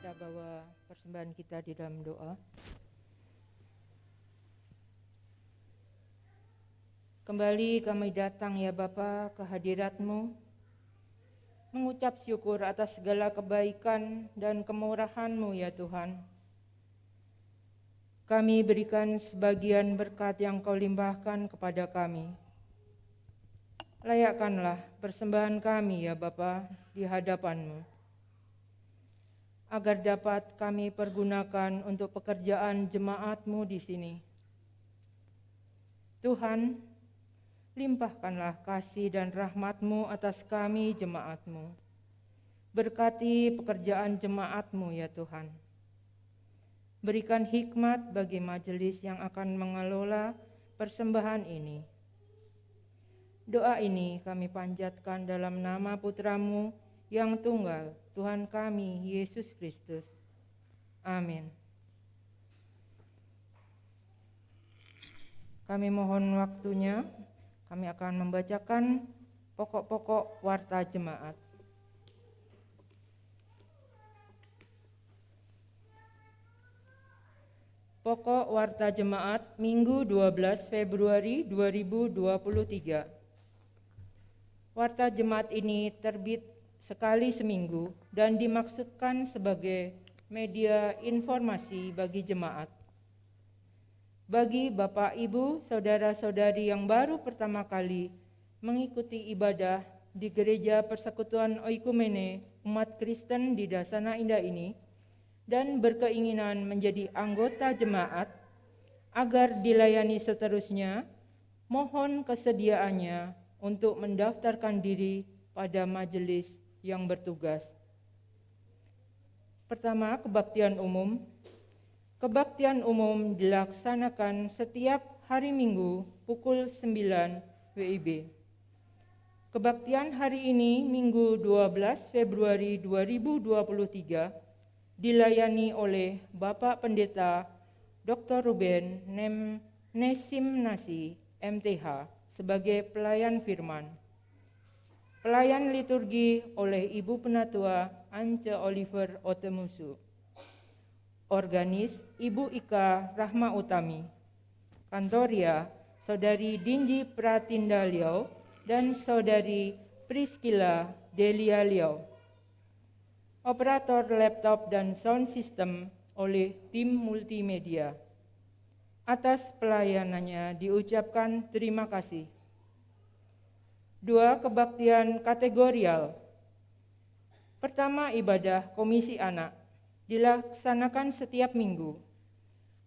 Kita bawa persembahan kita di dalam doa. Kembali kami datang ya Bapa ke hadirat-Mu, mengucap syukur atas segala kebaikan dan kemurahan-Mu ya Tuhan. Kami berikan sebagian berkat yang Kau limpahkan kepada kami. Layakkanlah persembahan kami ya Bapa di hadapan-Mu, agar dapat kami pergunakan untuk pekerjaan jemaat-Mu di sini. Tuhan, limpahkanlah kasih dan rahmat-Mu atas kami jemaat-Mu. Berkati pekerjaan jemaat-Mu ya Tuhan. Berikan hikmat bagi majelis yang akan mengelola persembahan ini. Doa ini kami panjatkan dalam nama Putra-Mu yang tunggal, Tuhan kami, Yesus Kristus. Amin. Kami mohon waktunya, kami akan membacakan pokok-pokok warta jemaat. Pokok warta jemaat Minggu 12 Februari 2023. Warta jemaat ini terbit sekali seminggu dan dimaksudkan sebagai media informasi bagi jemaat. Bagi Bapak, Ibu, Saudara-saudari yang baru pertama kali mengikuti ibadah di Gereja Persekutuan Oikumene Umat Kristen di Dasana Indah ini dan berkeinginan menjadi anggota jemaat agar dilayani seterusnya, mohon kesediaannya untuk mendaftarkan diri pada majelis yang bertugas. Pertama, kebaktian umum. Kebaktian umum dilaksanakan setiap hari Minggu pukul 9 WIB. Kebaktian hari ini, Minggu 12 Februari 2023, dilayani oleh Bapak Pendeta Dr. Ruben Nesimnasi, MTH, sebagai pelayan firman. Pelayan liturgi oleh Ibu Penatua Ance Oliver Otemusu. Organis Ibu Ika Rahma Utami. Kantoria Saudari Dinji Pratinda Liau dan Saudari Priscilla Delia Liau. Operator laptop dan sound system oleh tim multimedia. Atas pelayanannya diucapkan terima kasih. 2. Kebaktian kategorial. Pertama, ibadah Komisi Anak dilaksanakan setiap minggu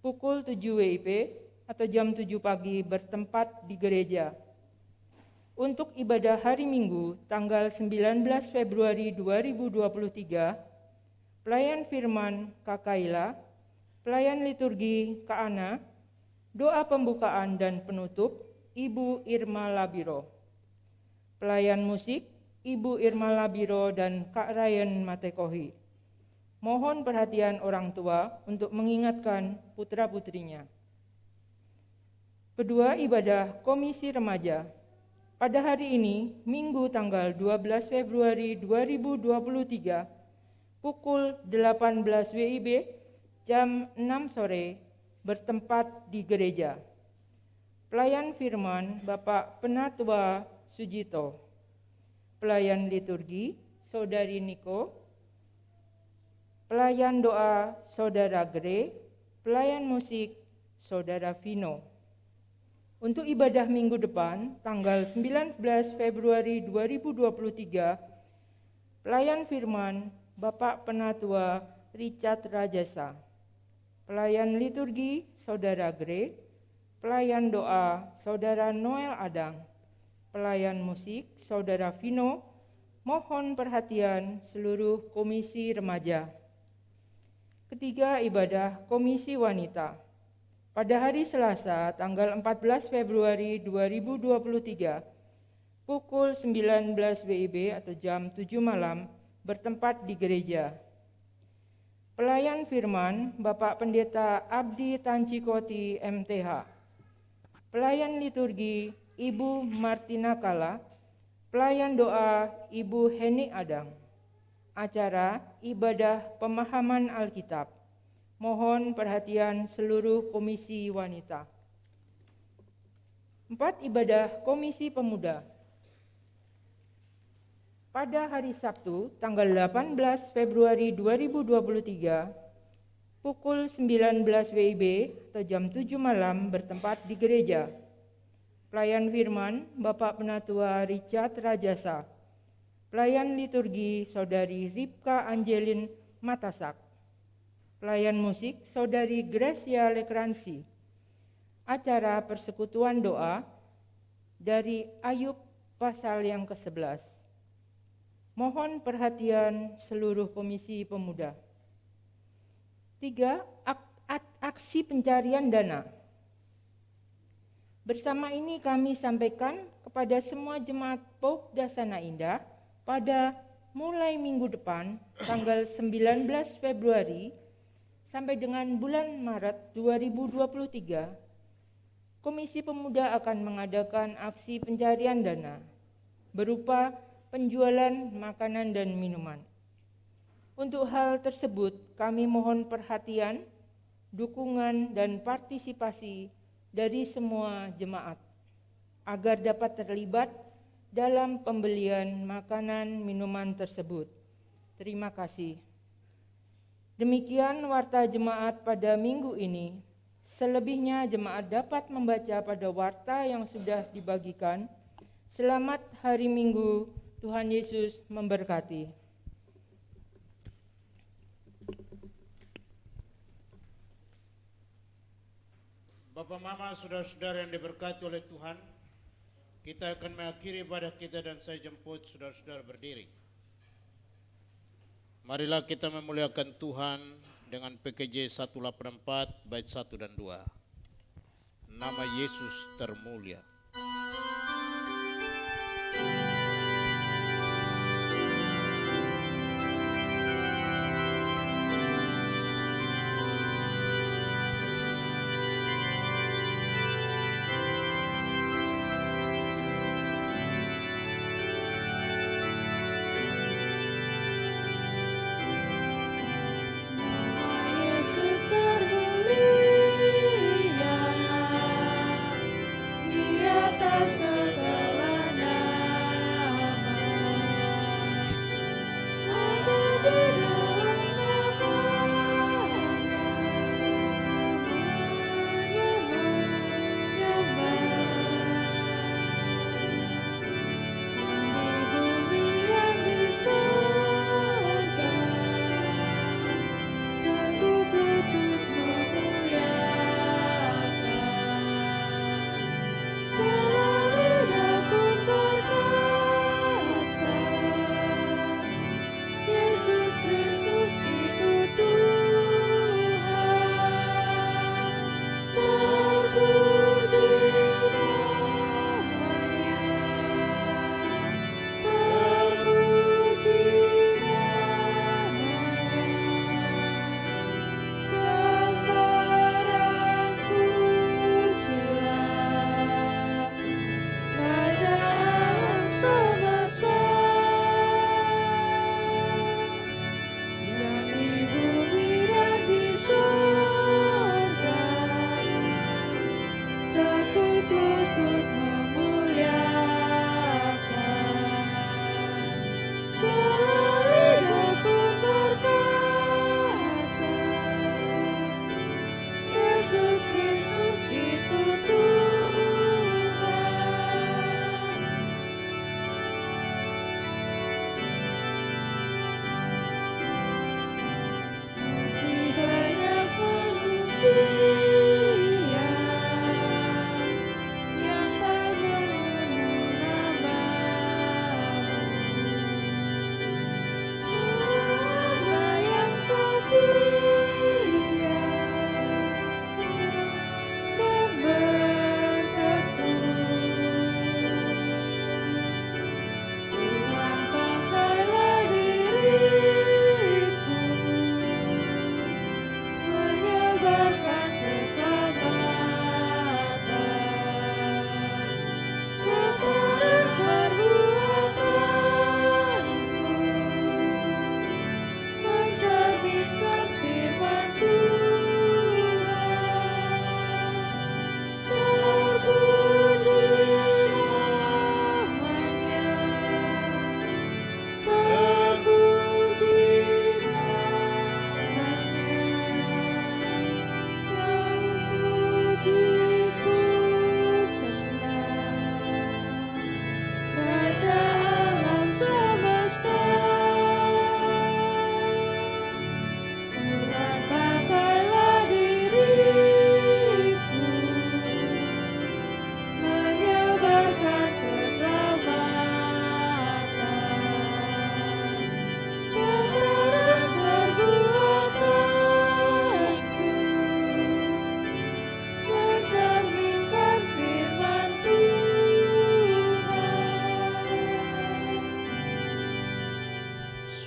pukul 7 WIB atau jam 7 pagi bertempat di gereja. Untuk ibadah hari Minggu tanggal 19 Februari 2023, pelayan firman Kak Kaila, pelayan liturgi Kak Ana, doa pembukaan dan penutup Ibu Irma Labiro. Pelayan musik Ibu Irma Labiro dan Kak Ryan Matekohi. Mohon perhatian orang tua untuk mengingatkan putra-putrinya. Kedua, ibadah Komisi Remaja. Pada hari ini, Minggu tanggal 12 Februari 2023, pukul 18 WIB, jam 6 sore, bertempat di gereja. Pelayan firman Bapak Penatua Sujito. Pelayan liturgi Saudari Niko. Pelayan doa Saudara Gre. Pelayan musik Saudara Vino. Untuk ibadah minggu depan, tanggal 19 Februari 2023, pelayan firman Bapak Penatua Richard Rajasa. Pelayan liturgi Saudara Gre, pelayan doa Saudara Noel Adang, pelayan musik Saudara Vino. Mohon perhatian seluruh komisi remaja. Ketiga, ibadah Komisi Wanita. Pada hari Selasa, tanggal 14 Februari 2023, pukul 19 WIB atau jam 7 malam, bertempat di gereja. Pelayan firman Bapak Pendeta Abdi Tancikoti MTH. Pelayan liturgi Ibu Martina Kala. Pelayan doa Ibu Heni Adang. acara ibadah pemahaman Alkitab. Mohon perhatian seluruh komisi wanita. 4. Ibadah Komisi Pemuda. Pada hari Sabtu, tanggal 18 Februari 2023, pukul 19 WIB atau jam 7 malam bertempat di gereja. Pelayan firman Bapak Penatua Richard Rajasa. Pelayan liturgi Saudari Ripka Angelin Matasak. Pelayan musik Saudari Gracia Lekransi. Acara persekutuan doa dari Ayub pasal yang ke-11. Mohon perhatian seluruh komisi pemuda. 3. Aksi pencarian dana. Bersama ini kami sampaikan kepada semua jemaat POK Dasana Indah pada mulai minggu depan tanggal 19 Februari sampai dengan bulan Maret 2023, Komisi Pemuda akan mengadakan aksi pencarian dana berupa penjualan makanan dan minuman. Untuk hal tersebut, kami mohon perhatian, dukungan, dan partisipasi dari semua jemaat agar dapat terlibat dalam pembelian makanan minuman tersebut. Terima kasih. Demikian warta jemaat pada minggu ini. Selebihnya jemaat dapat membaca pada warta yang sudah dibagikan. Selamat hari Minggu, Tuhan Yesus memberkati. Bapak, Mama, saudara-saudara yang diberkati oleh Tuhan, kita akan mengakhiri ibadah kita dan saya jemput saudara-saudara berdiri. Marilah kita memuliakan Tuhan dengan PKJ 184 bait 1 dan 2. Nama Yesus termulia. Yesus termulia, Dia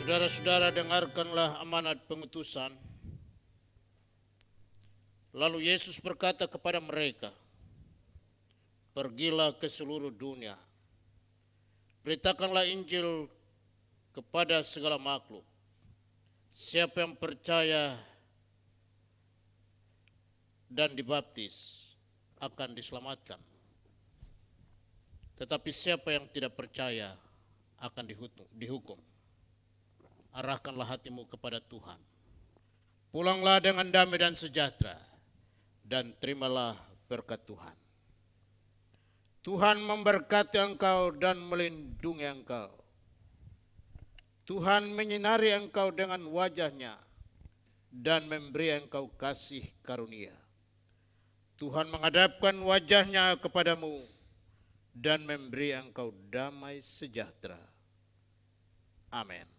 Saudara-saudara, dengarkanlah amanat pengutusan. Lalu Yesus berkata kepada mereka, "Pergilah ke seluruh dunia, beritakanlah Injil kepada segala makhluk. Siapa yang percaya dan dibaptis akan diselamatkan. Tetapi siapa yang tidak percaya akan dihukum. Arahkanlah hatimu kepada Tuhan. Pulanglah dengan damai dan sejahtera, dan terimalah berkat Tuhan. Tuhan memberkati engkau dan melindungi engkau. Tuhan menyinari engkau dengan wajah-Nya dan memberi engkau kasih karunia. Tuhan menghadapkan wajah-Nya kepadamu dan memberi engkau damai sejahtera. Amin.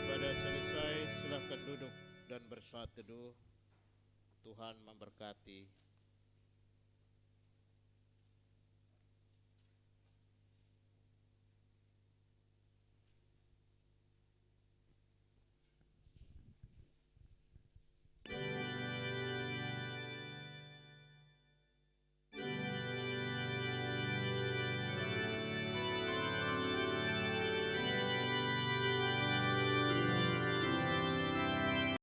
Ibadah selesai, silakan duduk dan bersaat teduh. Tuhan memberkati.